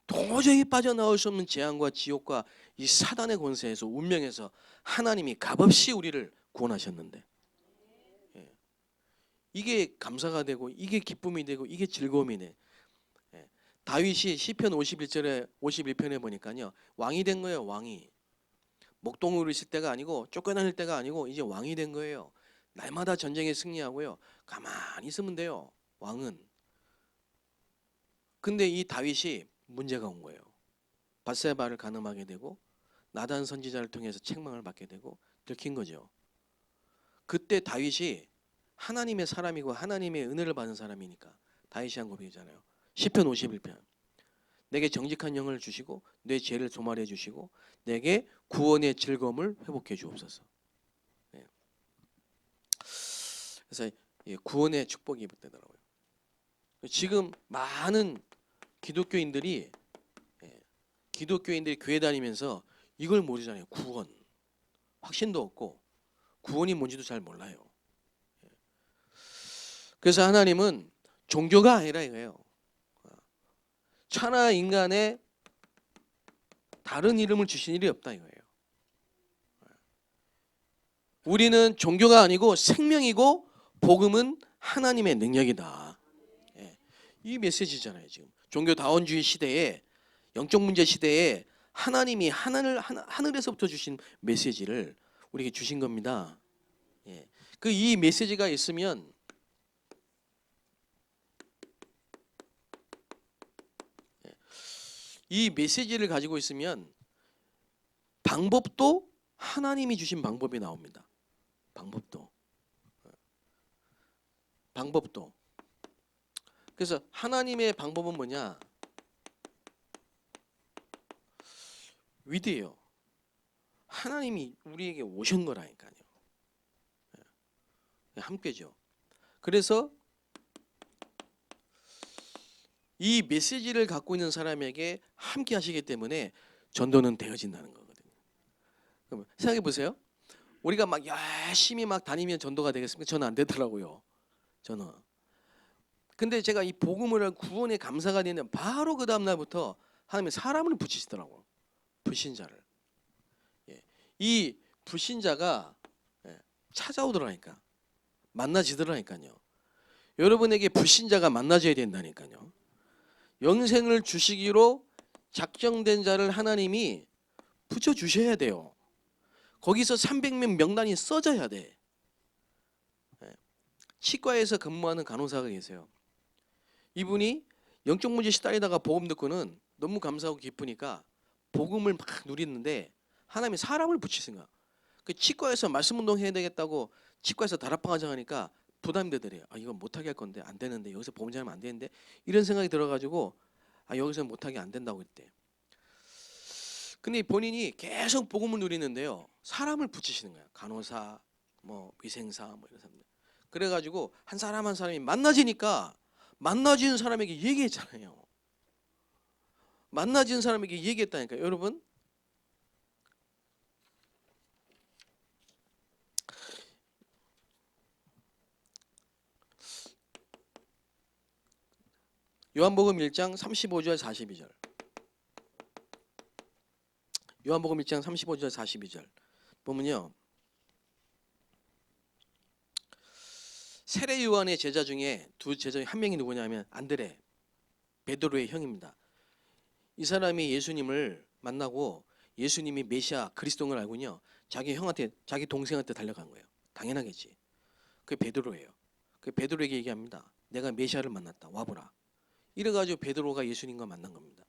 도저히 빠져나올 수 없는 재앙과 지옥과 이 사단의 권세에서 운명에서 하나님이 값없이 우리를 구원하셨는데 이게 감사가 되고 이게 기쁨이 되고 이게 즐거움이 돼. 다윗이 시편 51편에 보니까요. 왕이 된 거예요. 왕이. 목동으로 있을 때가 아니고 쫓겨날 때가 아니고 이제 왕이 된 거예요. 날마다 전쟁에 승리하고요. 가만히 있으면 돼요. 왕은. 근데 이 다윗이 문제가 온 거예요. 밧세바를 간음하게 되고 나단 선지자를 통해서 책망을 받게 되고 들킨 거죠. 그때 다윗이 하나님의 사람이고 하나님의 은혜를 받은 사람이니까 다윗이 한 고백이잖아요. 시편 51편. 내게 정직한 영을 주시고 내 죄를 도말해 주시고 내게 구원의 즐거움을 회복해 주옵소서. 그래서 구원의 축복이 되더라고요. 지금 많은 기독교인들이 교회 다니면서 이걸 모르잖아요. 구원. 확신도 없고 구원이 뭔지도 잘 몰라요. 그래서 하나님은 종교가 아니라 이거예요. 천하 인간에 다른 이름을 주신 일이 없다 이거예요. 우리는 종교가 아니고 생명이고 복음은 하나님의 능력이다. 이 메시지잖아요. 지금 종교다원주의 시대에, 영적 문제 시대에 하나님이 하늘에서부터 주신 메시지를 우리에게 주신 겁니다. 그 이 메시지가 있으면 이 메시지를 가지고 있으면 방법도 하나님이 주신 방법이 나옵니다. 방법도. 그래서 하나님의 방법은 뭐냐? 위대해요. 하나님이 우리에게 오신 거라니까요. 함께죠. 그래서 이 메시지를 갖고 있는 사람에게 함께 하시기 때문에 전도는 되어진다는 거거든요. 그럼 생각해 보세요. 우리가 막 열심히 막 다니면 전도가 되겠습니까? 저는 안 되더라고요. 저는. 근데 제가 이 복음을 구원의 감사가 되는 바로 그 다음 날부터 하나님이 사람을 붙이시더라고요. 불신자를. 이 불신자가 찾아오더라니까. 만나지더라니까요. 여러분에게 불신자가 만나져야 된다니까요. 영생을 주시기로 작정된 자를 하나님이 붙여주셔야 돼요. 거기서 300명 명단이 써져야 돼. 치과에서 근무하는 간호사가 계세요. 이분이 영적 문제 시달리다가 복음 듣고는 너무 감사하고 기쁘니까 복음을 막 누리는데 하나님이 사람을 붙이신 거야. 그 치과에서 말씀 운동 해야 되겠다고 치과에서 다락방 하자 하니까 부담이 되더래요. 이건 못하게 할 건데 안 되는데 여기서 복음 전하면 안 되는데 이런 생각이 들어가지고 여기서 못하게 안 된다고 했대. 근데 본인이 계속 복음을 누리는데요. 사람을 붙이시는 거야. 간호사, 뭐 위생사, 뭐 이런 사람들. 그래가지고 한 사람 한 사람이 만나지니까 만나지는 사람에게 얘기했잖아요. 만나지는 사람에게 얘기했다니까. 여러분, 요한복음 1장 35절 42절. 요한복음 1장 35절 42절 보면요. 세례 요한의 제자 중에 두 제자 중 한 명이 누구냐면 안드레, 베드로의 형입니다. 이 사람이 예수님을 만나고 예수님이 메시아 그리스도인 걸 알고요. 자기 형한테, 자기 동생한테 달려간 거예요. 당연하겠지. 그게 베드로예요. 그 베드로에게 얘기합니다. 내가 메시아를 만났다. 와보라. 이래가지고 베드로가 예수님과 만난 겁니다.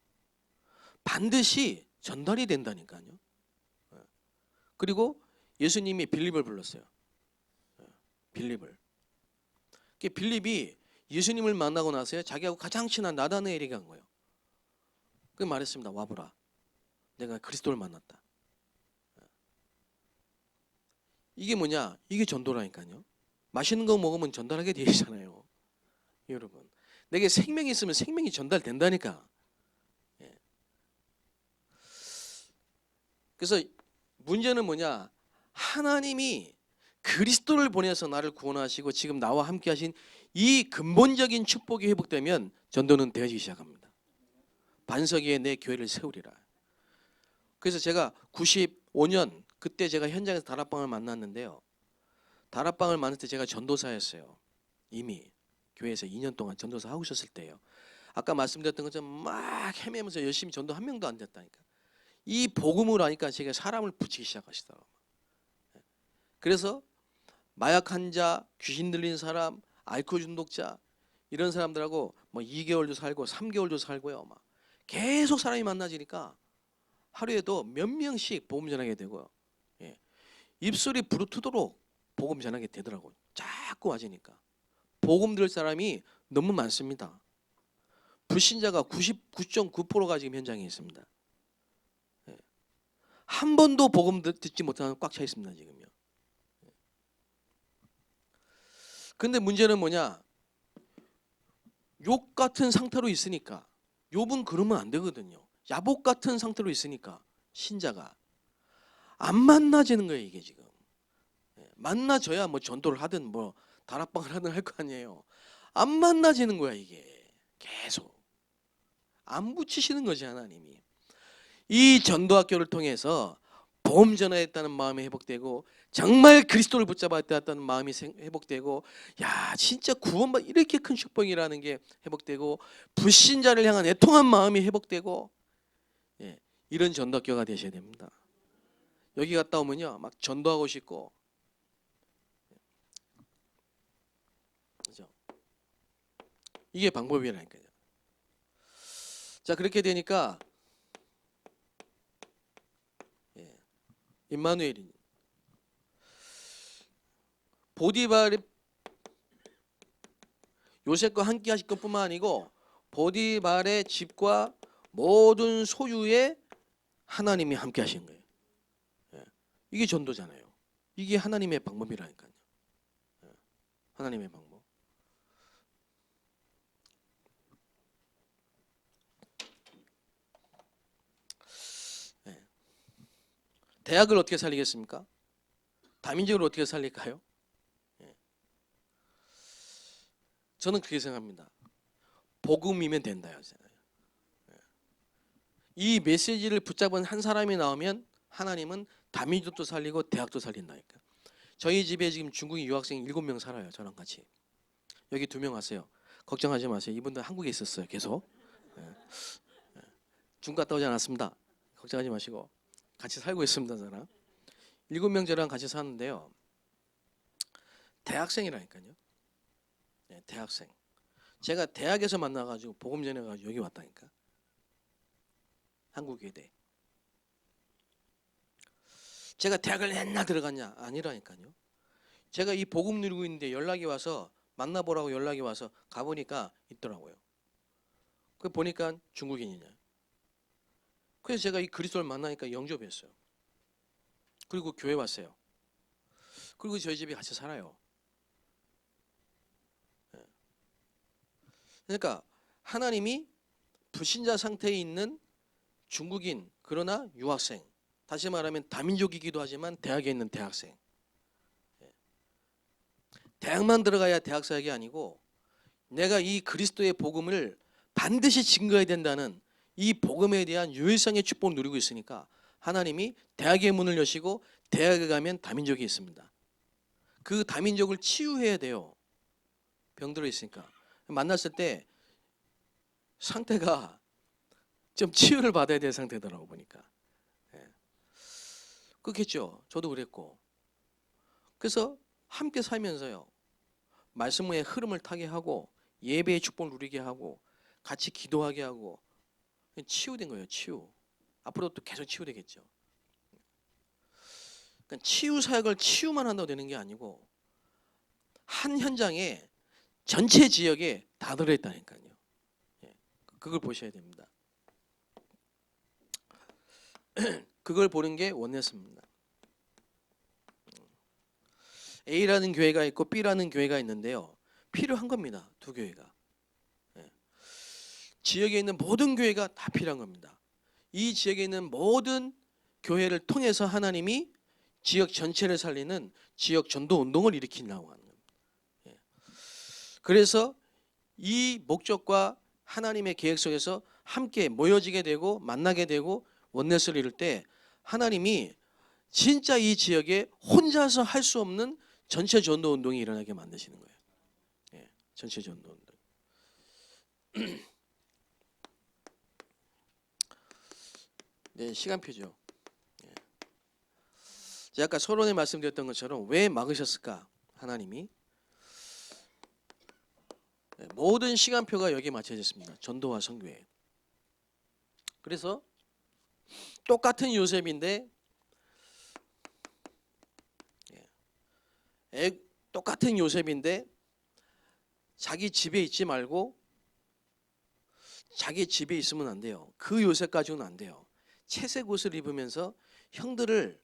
반드시 전달이 된다니까요. 그리고 예수님이 빌립을 불렀어요. 빌립을. 빌립이 예수님을 만나고 나서요. 자기하고 가장 친한 나다나엘에게 간 거예요. 그 말했습니다. 와보라. 내가 그리스도를 만났다. 이게 뭐냐? 이게 전도라니까요. 맛있는 거 먹으면 전달하게 되잖아요. 여러분. 내게 생명이 있으면 생명이 전달된다니까. 그래서 문제는 뭐냐? 하나님이 그리스도를 보내서 나를 구원하시고 지금 나와 함께 하신 이 근본적인 축복이 회복되면 전도는 되어지기 시작합니다. 반석 위에 내 교회를 세우리라. 그래서 제가 95년 그때 제가 현장에서 다락방을 만났는데요. 다락방을 만날 때 제가 전도사였어요. 이미 교회에서 2년 동안 전도사 하고 있었을 때예요. 아까 말씀드렸던 것처럼 막 헤매면서 열심히 전도 한 명도 안 됐다니까. 이 복음을 하니까 제가 사람을 붙이기 시작하시더라고요. 그래서 마약 환자, 귀신 들린 사람, 알코올 중독자 이런 사람들하고 뭐 2개월도 살고 3개월도 살고요. 막 계속 사람이 만나지니까 하루에도 몇 명씩 복음 전하게 되고요. 입술이 부르트도록 복음 전하게 되더라고요. 자꾸 와지니까. 복음 들을 사람이 너무 많습니다. 불신자가 99.9%가 지금 현장에 있습니다. 한 번도 복음 듣지 못하는 꽉 차 있습니다. 지금요. 근데 문제는 뭐냐? 욕 같은 상태로 있으니까. 욥은 그러면 안 되거든요. 야복 같은 상태로 있으니까 신자가 안 만나지는 거예요, 이게 지금. 만나져야 뭐 전도를 하든 뭐 다락방을 하든 할 거 아니에요. 안 만나지는 거야, 이게. 계속. 안 붙이시는 거지, 하나님이. 이 전도학교를 통해서 복음 전하였다는 마음이 회복되고, 정말 그리스도를 붙잡았다는 마음이 회복되고, 야 진짜 구원받 이렇게 큰 축복이라는 게 회복되고, 불신자를 향한 애통한 마음이 회복되고, 예, 이런 전도학교가 되셔야 됩니다. 여기 갔다 오면요 막 전도하고 싶고, 그죠? 이게 방법이라니까요. 자, 그렇게 되니까 임마누엘이 보디발이 요셉과 함께 하실 것뿐만 아니고 보디발의 집과 모든 소유에 하나님이 함께 하신 거예요. 이게 전도잖아요. 이게 하나님의 방법이라니까요. 하나님의 방법. 대학을 어떻게 살리겠습니까? 다민족을 어떻게 살릴까요? 저는 그렇게 생각합니다. 복음이면 된다. 이 메시지를 붙잡은 한 사람이 나오면 하나님은 다민족도 살리고 대학도 살린다니까. 저희 집에 지금 중국인 유학생 7명 살아요. 저랑 같이. 여기 2명 왔어요. 걱정하지 마세요. 이분들 한국에 있었어요. 계속. 중국 갔다 오지 않았습니다. 걱정하지 마시고 같이 살고 있습니다. 저랑 7명 저랑 같이 사는데요. 대학생이라니까요. 대학생. 제가 대학에서 만나가지고 복음 전해가지고 여기 왔다니까. 한국외대. 제가 대학을 맨날 들어갔냐? 아니라니까요. 제가 이 복음 누리고 있는데 연락이 와서 만나보라고 연락이 와서 가보니까 있더라고요. 그 보니까 중국인이냐. 그래서 제가 이 그리스도를 만나니까 영접했어요. 그리고 교회 왔어요. 그리고 저희 집에 같이 살아요. 그러니까 하나님이 불신자 상태에 있는 중국인 그러나 유학생, 다시 말하면 다민족이기도 하지만 대학에 있는 대학생, 대학만 들어가야 대학 사역이 아니고 내가 이 그리스도의 복음을 반드시 증거해야 된다는 이 복음에 대한 유일성의 축복을 누리고 있으니까 하나님이 대학의 문을 여시고 대학에 가면 다민족이 있습니다. 그 다민족을 치유해야 돼요. 병들어 있으니까. 만났을 때 상태가 좀 치유를 받아야 될 상태더라고 보니까. 그렇겠죠. 저도 그랬고. 그래서 함께 살면서요. 말씀의 흐름을 타게 하고 예배의 축복을 누리게 하고 같이 기도하게 하고 치유된 거예요. 치유. 앞으로 또 계속 치유되겠죠. 그러니까 치유 사역을 치유만 한다고 되는 게 아니고 한 현장에 전체 지역에 다 들어있다니까요. 그걸 보셔야 됩니다. 그걸 보는 게 원네스입니다. A라는 교회가 있고 B라는 교회가 있는데요. 필요한 겁니다. 두 교회가. 지역에 있는 모든 교회가 다 필요한 겁니다. 이 지역에 있는 모든 교회를 통해서 하나님이 지역 전체를 살리는 지역 전도 운동을 일으키려고 하는 겁니다. 그래서 이 목적과 하나님의 계획 속에서 함께 모여지게 되고 만나게 되고 원넷을 이룰 때 하나님이 진짜 이 지역에 혼자서 할 수 없는 전체 전도 운동이 일어나게 만드시는 거예요. 전체 전도 운동. 네, 시간표죠. 제가 아까 서론에 말씀드렸던 것처럼 왜 막으셨을까? 하나님이 모든 시간표가 여기에 맞춰져 있습니다. 전도와 선교에. 그래서 똑같은 요셉인데 똑같은 요셉인데 자기 집에 있지 말고 자기 집에 있으면 안 돼요. 그 요셉 가지고는 안 돼요. 채색 옷을 입으면서 형들을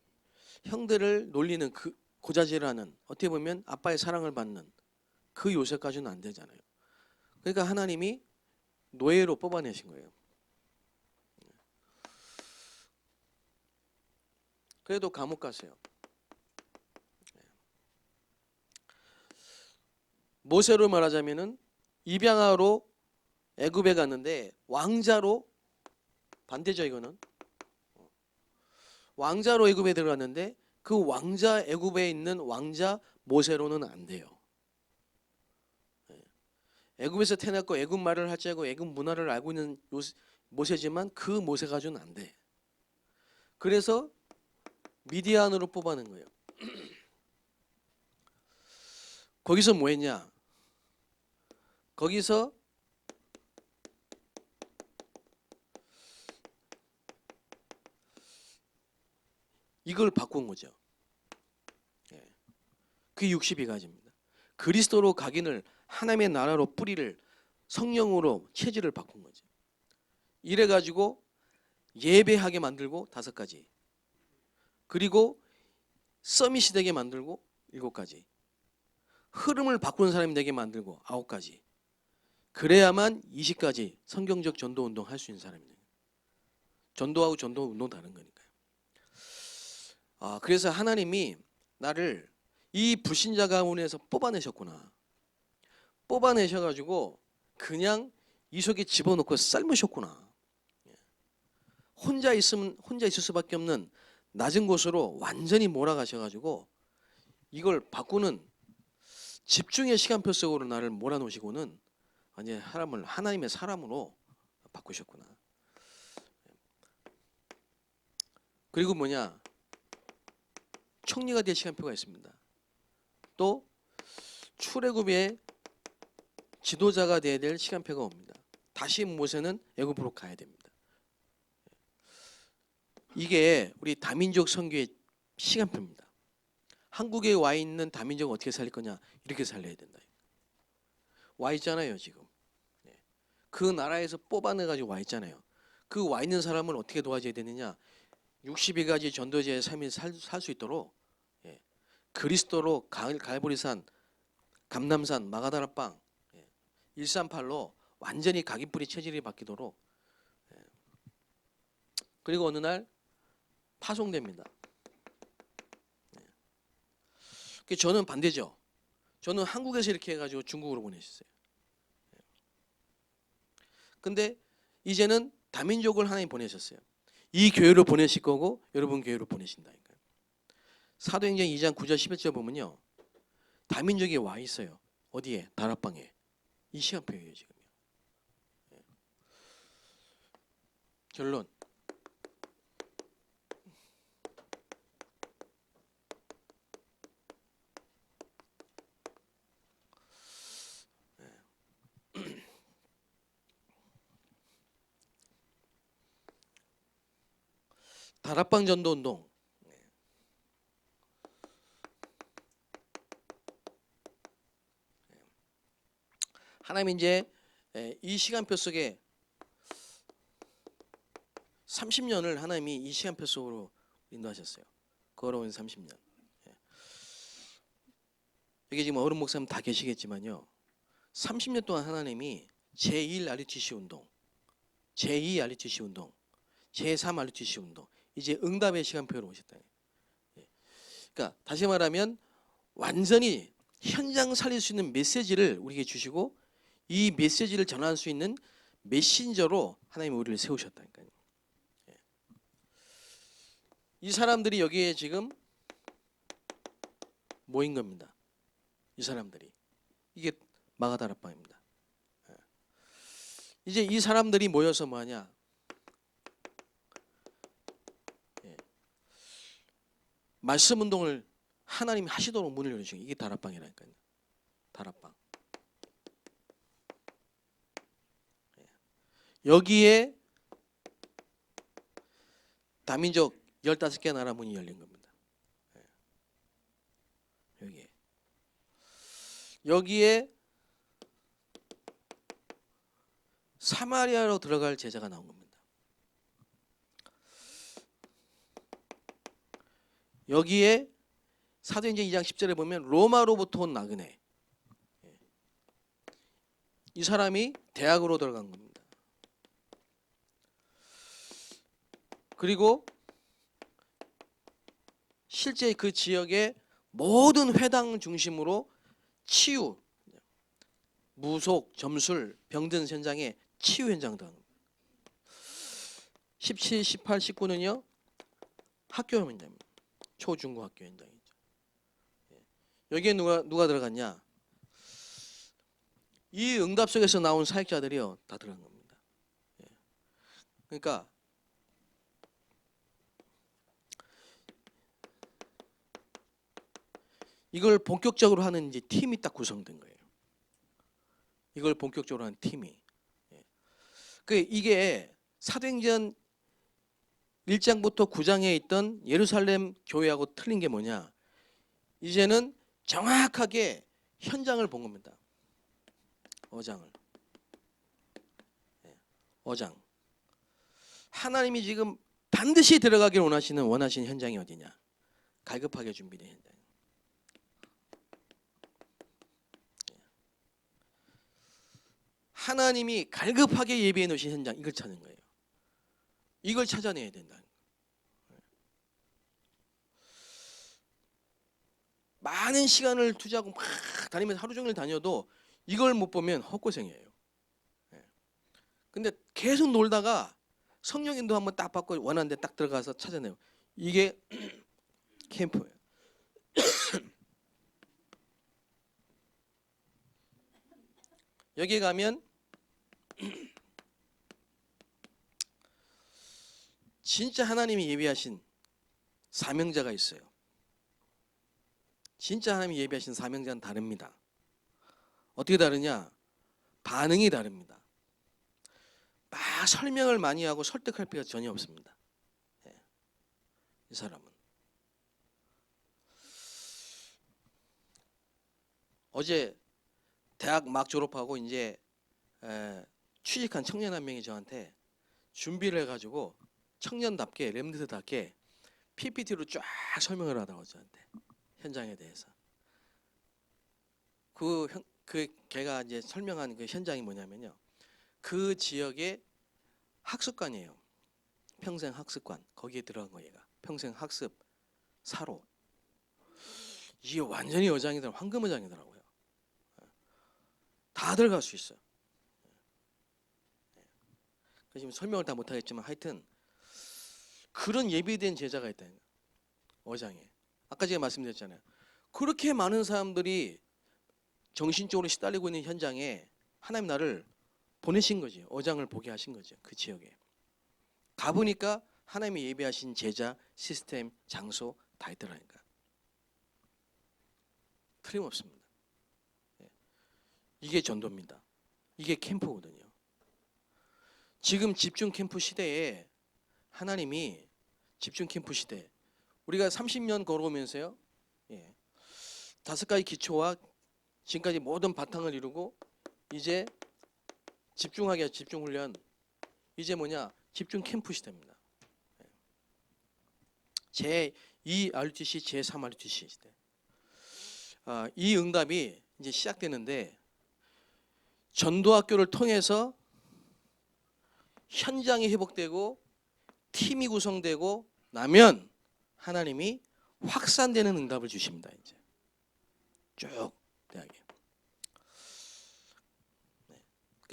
놀리는 그 고자질하는 어떻게 보면 아빠의 사랑을 받는 그 요셉 가지고는 안 되잖아요. 그러니까 하나님이 노예로 뽑아내신 거예요. 그래도 감옥 갔어요. 모세로 말하자면은 입양하러 애굽에 갔는데 왕자로, 반대죠 이거는. 왕자로 애굽에 들어갔는데 그 왕자, 애굽에 있는 왕자 모세로는 안 돼요. 애굽에서 태어났고 애굽 말을 할 줄 알고 애굽 문화를 알고 있는 모세지만 그 모세 가지고는 안 돼. 그래서 미디안으로 뽑아낸 거예요. 거기서 뭐 했냐? 거기서 이걸 바꾼 거죠. 그게 62가지입니다. 그리스도로 각인을, 하나님의 나라로 뿌리를, 성령으로 체질을 바꾼 거죠. 이래가지고 예배하게 만들고 5가지, 그리고 서밋이 되게 만들고 7가지, 흐름을 바꾸는 사람이 되게 만들고 9가지, 그래야만 20가지 성경적 전도운동 할 수 있는 사람이에요. 전도하고 전도운동 다른 거니까요. 그래서 하나님이 나를 이 불신자 가문에서 뽑아내셨구나. 뽑아내셔가지고 그냥 이 속에 집어넣고 삶으셨구나. 혼자 있을 수밖에 없는 낮은 곳으로 완전히 몰아가셔가지고 이걸 바꾸는 집중의 시간표 속으로 나를 몰아놓으시고는 완전히 사람을 하나님의 사람으로 바꾸셨구나. 그리고 뭐냐, 총리가 될 시간표가 있습니다. 또 출애굽의 지도자가 돼야 될 시간표가 옵니다. 다시 모세는 애굽으로 가야 됩니다. 이게 우리 다민족 선교의 시간표입니다. 한국에 와 있는 다민족은 어떻게 살릴 거냐, 이렇게 살려야 된다. 와 있잖아요 지금. 그 나라에서 뽑아내가지고 와 있잖아요. 그 와 있는 사람을 어떻게 도와줘야 되느냐, 62가지 전도제의 삶을 살 수 있도록 그리스도로 갈보리산, 감남산, 마가다라빵, 138로 완전히 각인뿌리 체질이 바뀌도록. 그리고 어느 날 파송됩니다. 저는 반대죠. 저는 한국에서 이렇게 해가지고 중국으로 보내셨어요. 근데 이제는 다민족을 하나님 보내셨어요. 이 교회로 보내실 거고 여러분 교회로 보내신다니까요. 사도행전 2장 9절 11절 보면요, 다민족이 와 있어요. 어디에? 다락방에. 이 시간표예요 지금요. 결론. 다락방 전도 운동. 하나님 이제 이 시간표 속에 30년을 하나님이 이 시간표 속으로 인도하셨어요. 걸어온 30년. 여기 지금 어른 목사님 다 계시겠지만요, 30년 동안 하나님이 제1 RUTC 운동, 제2 RUTC 운동, 제3 RUTC 운동, 이제 응답의 시간표로 오셨다. 그러니까 다시 말하면 완전히 현장 살릴 수 있는 메시지를 우리에게 주시고 이 메시지를 전할 수 있는 메신저로 하나님이 우리를 세우셨다니까요. 이 사람들이 여기에 지금 모인 겁니다. 이 사람들이. 이게 마가다락방입니다. 이제 이 사람들이 모여서 뭐하냐, 말씀 운동을 하나님이 하시도록 문을 열어주신, 이게 다락방이라니까요. 다락방. 여기에 다민족 15개 나라 문이 열린 겁니다. 여기에 사마리아로 들어갈 제자가 나온 겁니다. 여기에 사도행전 2장 10절에 보면 로마로부터 온 나그네, 이 사람이 대학으로 들어간 겁니다. 그리고 실제 그 지역의 모든 회당 중심으로 치유, 무속, 점술, 병든 현장에 치유 현장 등 17, 18, 19는요 학교 현장입니다. 초중고 학교 현장이죠. 여기에 누가 들어갔냐? 이 응답 속에서 나온 사역자들이요 다 들어간 겁니다. 그러니까 이걸 본격적으로 하는 이제 팀이 딱 구성된 거예요. 이걸 본격적으로 하는 팀이. 그 이게 사도행전 1장부터 9장에 있던 예루살렘 교회하고 틀린 게 뭐냐? 이제는 정확하게 현장을 본 겁니다. 어장. 하나님이 지금 반드시 들어가길 원하시는 현장이 어디냐? 갈급하게 준비된 현장. 하나님이 갈급하게 예비해 놓으신 현장, 이걸 찾는 거예요. 이걸 찾아내야 된다. 많은 시간을 투자하고 막 다니면서 하루 종일 다녀도 이걸 못 보면 헛고생이에요. 근데 계속 놀다가 성령 인도 한번 딱 받고 원하는 데 딱 들어가서 찾아내요. 이게 캠프예요. 여기 가면 진짜 하나님이 예비하신 사명자가 있어요. 진짜 하나님이 예비하신 사명자는 다릅니다. 어떻게 다르냐? 반응이 다릅니다. 막 설명을 많이 하고 설득할 필요가 전혀 없습니다. 이 사람은 어제 대학 막 졸업하고 이제 취직한 청년 한 명이 저한테 준비를 해가지고 청년답게 렘드답게 PPT로 쫙 설명을 하더라고요. 저한테 현장에 대해서. 그 걔가 이제 설명한 그 현장이 뭐냐면요, 그 지역의 학습관이에요. 평생 학습관. 거기에 들어간 거 얘가. 평생 학습 사로. 이게 완전히 어장이더라고요. 황금 어장이더라고요. 다 들어갈 수 있어요. 지금 설명을 다 못하겠지만 하여튼 그런 예비된 제자가 있다는 거예요. 어장에. 아까 제가 말씀드렸잖아요. 그렇게 많은 사람들이 정신적으로 시달리고 있는 현장에 하나님 나를 보내신 거지. 어장을 보게 하신 거죠. 그 지역에. 가보니까 하나님이 예비하신 제자, 시스템, 장소 다 있더라니까. 틀림없습니다. 이게 전도입니다. 이게 캠프거든요. 지금 집중 캠프 시대에 하나님이 집중 캠프 시대, 우리가 30년 걸어오면서요, 5가지 기초와 지금까지 모든 바탕을 이루고 이제 집중하게 집중 훈련, 이제 뭐냐? 집중 캠프 시대입니다. 제2 RUTC, 제3 RUTC 시대. 이 응답이 이제 시작되는데 전도학교를 통해서 현장이 회복되고 팀이 구성되고 나면 하나님이 확산되는 응답을 주십니다. 이제 쭉 대하게.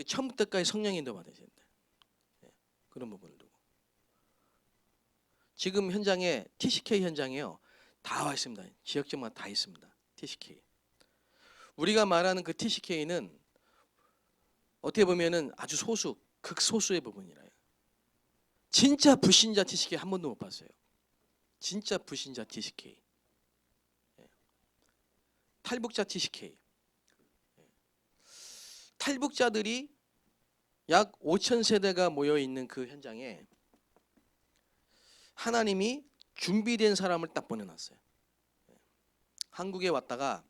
처음부터까지 성령 인도 받으셔야 돼요. 그런 부분을 두고. 지금 현장에 TCK 현장에요. 다 와 있습니다. 지역적마다 다 있습니다. TCK. 우리가 말하는 그 TCK는 어떻게 보면은 아주 소수, 극소수의 부분이라요. 진짜 불신자 TCK 한 번도 못 봤어요. 진짜 불신자 TCK. 탈북자 TCK. 탈북자들이 약 5천 세대가 모여 있는 그 현장에 하나님이 준비된 사람을 딱 보내놨어요. 한국에 왔다가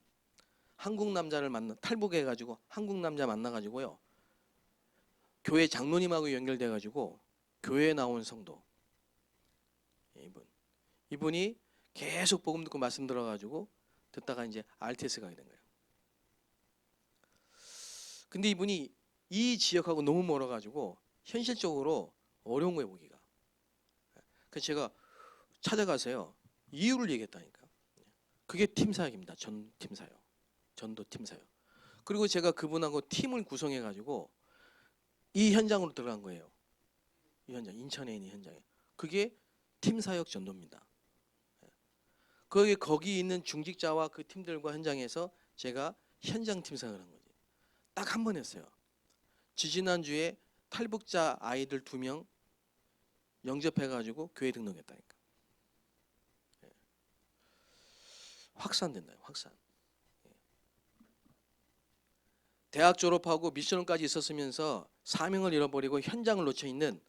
한국 남자를 탈북해가지고 한국 남자 만나가지고요, 교회 장로님하고 연결돼가지고 교회에 나온 성도, 이분이 계속 복음 듣고 말씀 들어가지고 듣다가 이제 RTS 가게 된 거예요. 근데 이분이 이 지역하고 너무 멀어가지고 현실적으로 어려운 거예요, 보기가. 그래서 제가 찾아가서요, 이유를 얘기했다니까. 그게 팀 사역입니다. 팀 사역. 전도 팀 사역. 그리고 제가 그분하고 팀을 구성해 가지고 이 현장으로 들어간 거예요. 이 현장, 인천에 있는 현장에. 그게 팀 사역 전도입니다. 거기 있는 중직자와 그 팀들과 현장에서 제가 현장 팀 사역을 한 거지. 딱 한 번 했어요. 지지난주에 탈북자 아이들 2명 영접해가지고 교회 등록했다니까. 확산된다. 확산. 대학 졸업하고 미션까지 있었으면서 사명을 잃어버리고 현장을 놓쳐 있는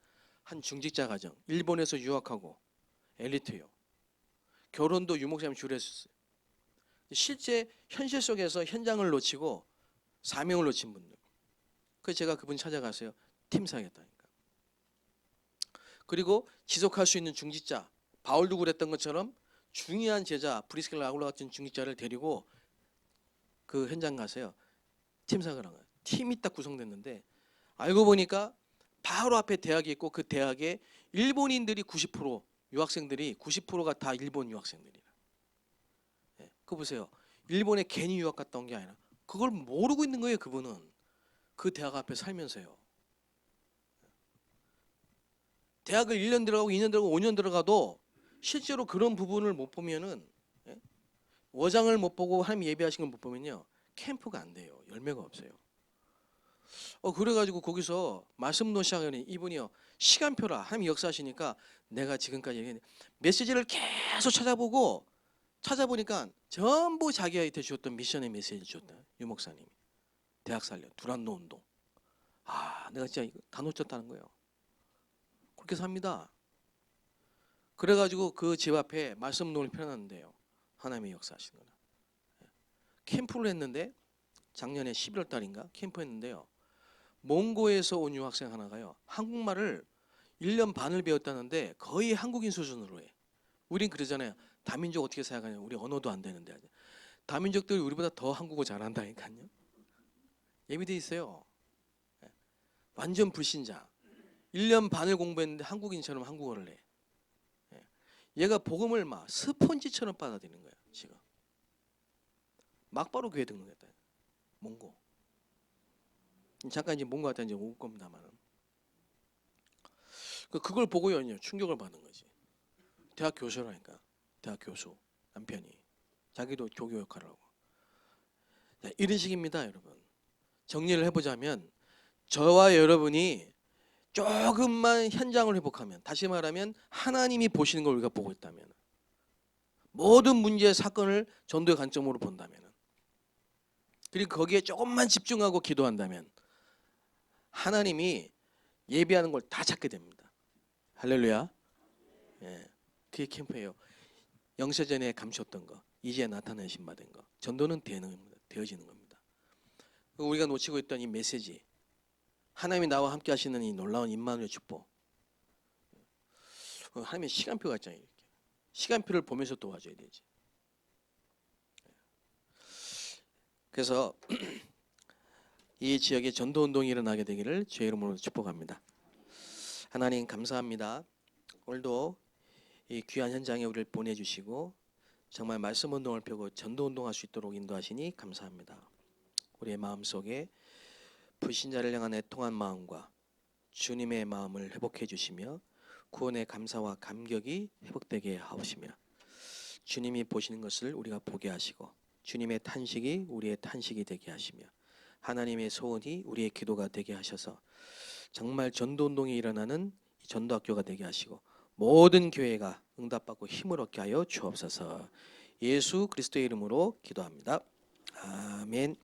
한 중직자 가정. 일본에서 유학하고 엘리트요. 결혼도 유목사님 주례했었어요. 실제 현실 속에서 현장을 놓치고 사명을 놓친 분들. 그래서 제가 그분 찾아가서요. 팀 사겠다니까. 그리고 지속할 수 있는 중직자. 바울도 그랬던 것처럼 중요한 제자 브리스길라 아굴라 같은 중직자를 데리고 그 현장 가서요. 팀 사역을 한 거예요. 팀이 딱 구성됐는데 알고 보니까 바로 앞에 대학이 있고 그 대학에 일본인들이 90% 유학생들이 90%가 다 일본 유학생들이라. 그거 보세요. 일본에 괜히 유학 갔다 온 게 아니라 그걸 모르고 있는 거예요. 그분은 그 대학 앞에 살면서요. 대학을 1년 들어가고 2년 들어가고 5년 들어가도 실제로 그런 부분을 못 보면은 워장을 못 보고 하나님 예배하신 걸 못 보면요. 캠프가 안 돼요. 열매가 없어요. 그래가지고 거기서 말씀도 시작하니 이분이요. 시간표라 하나님 역사하시니까 내가 지금까지 얘기했는데 메시지를 계속 찾아보니까 전부 자기한테 주었던 미션의 메시지를 주었다. 유 목사님이. 대학 살려 두란노 운동. 내가 진짜 다 놓쳤다는 거예요. 그렇게 삽니다. 그래가지고 그 집 앞에 말씀 운동을 펴놨는데요. 하나님의 역사하시는 거나. 캠프를 했는데 작년에 11월 달인가 캠프했는데요. 몽고에서 온 유학생 하나가요. 한국말을 1년 반을 배웠다는데 거의 한국인 수준으로 해. 우린 그러잖아요. 다민족 어떻게 생각하냐. 우리 언어도 안 되는데. 다민족들이 우리보다 더 한국어 잘한다니까요. 예비돼 있어요. 완전 불신자. 1년 반을 공부했는데 한국인처럼 한국어를 해. 얘가 복음을 막 스펀지처럼 받아들이는 거야. 지금. 막바로 교회 등록했다. 몽고. 잠깐 이제 몽고 갔다 이제 올 겁니다만. 그걸 보고요. 충격을 받는 거지. 대학 교수라니까. 대학 교수. 남편이. 자기도 교교 역할을 하고. 이런 식입니다. 여러분. 정리를 해보자면 저와 여러분이 조금만 현장을 회복하면 다시 말하면 하나님이 보시는 걸 우리가 보고 있다면 모든 문제 사건을 전도의 관점으로 본다면 그리고 거기에 조금만 집중하고 기도한다면 하나님이 예비하는 걸 다 찾게 됩니다. 할렐루야. 그게 캠프예요. 영세전에 감췄던 거 이제 나타내신 바된 거 전도는 되어지는 겁니다. 우리가 놓치고 있던 이 메시지 하나님이 나와 함께 하시는 이 놀라운 임마누엘 축복. 하나님의 시간표가 있잖아요. 이렇게. 시간표를 보면서 도와줘야 되지. 그래서 이 지역에 전도운동이 일어나게 되기를 주의 이름으로 축복합니다. 하나님 감사합니다. 오늘도 이 귀한 현장에 우리를 보내주시고 정말 말씀운동을 펴고 전도운동할 수 있도록 인도하시니 감사합니다. 우리의 마음속에 불신자를 향한 애통한 마음과 주님의 마음을 회복해 주시며 구원의 감사와 감격이 회복되게 하시며 주님이 보시는 것을 우리가 보게 하시고 주님의 탄식이 우리의 탄식이 되게 하시며 하나님의 소원이 우리의 기도가 되게 하셔서 정말 전도운동이 일어나는 전도학교가 되게 하시고 모든 교회가 응답받고 힘을 얻게 하여 주옵소서. 예수 그리스도의 이름으로 기도합니다. 아멘.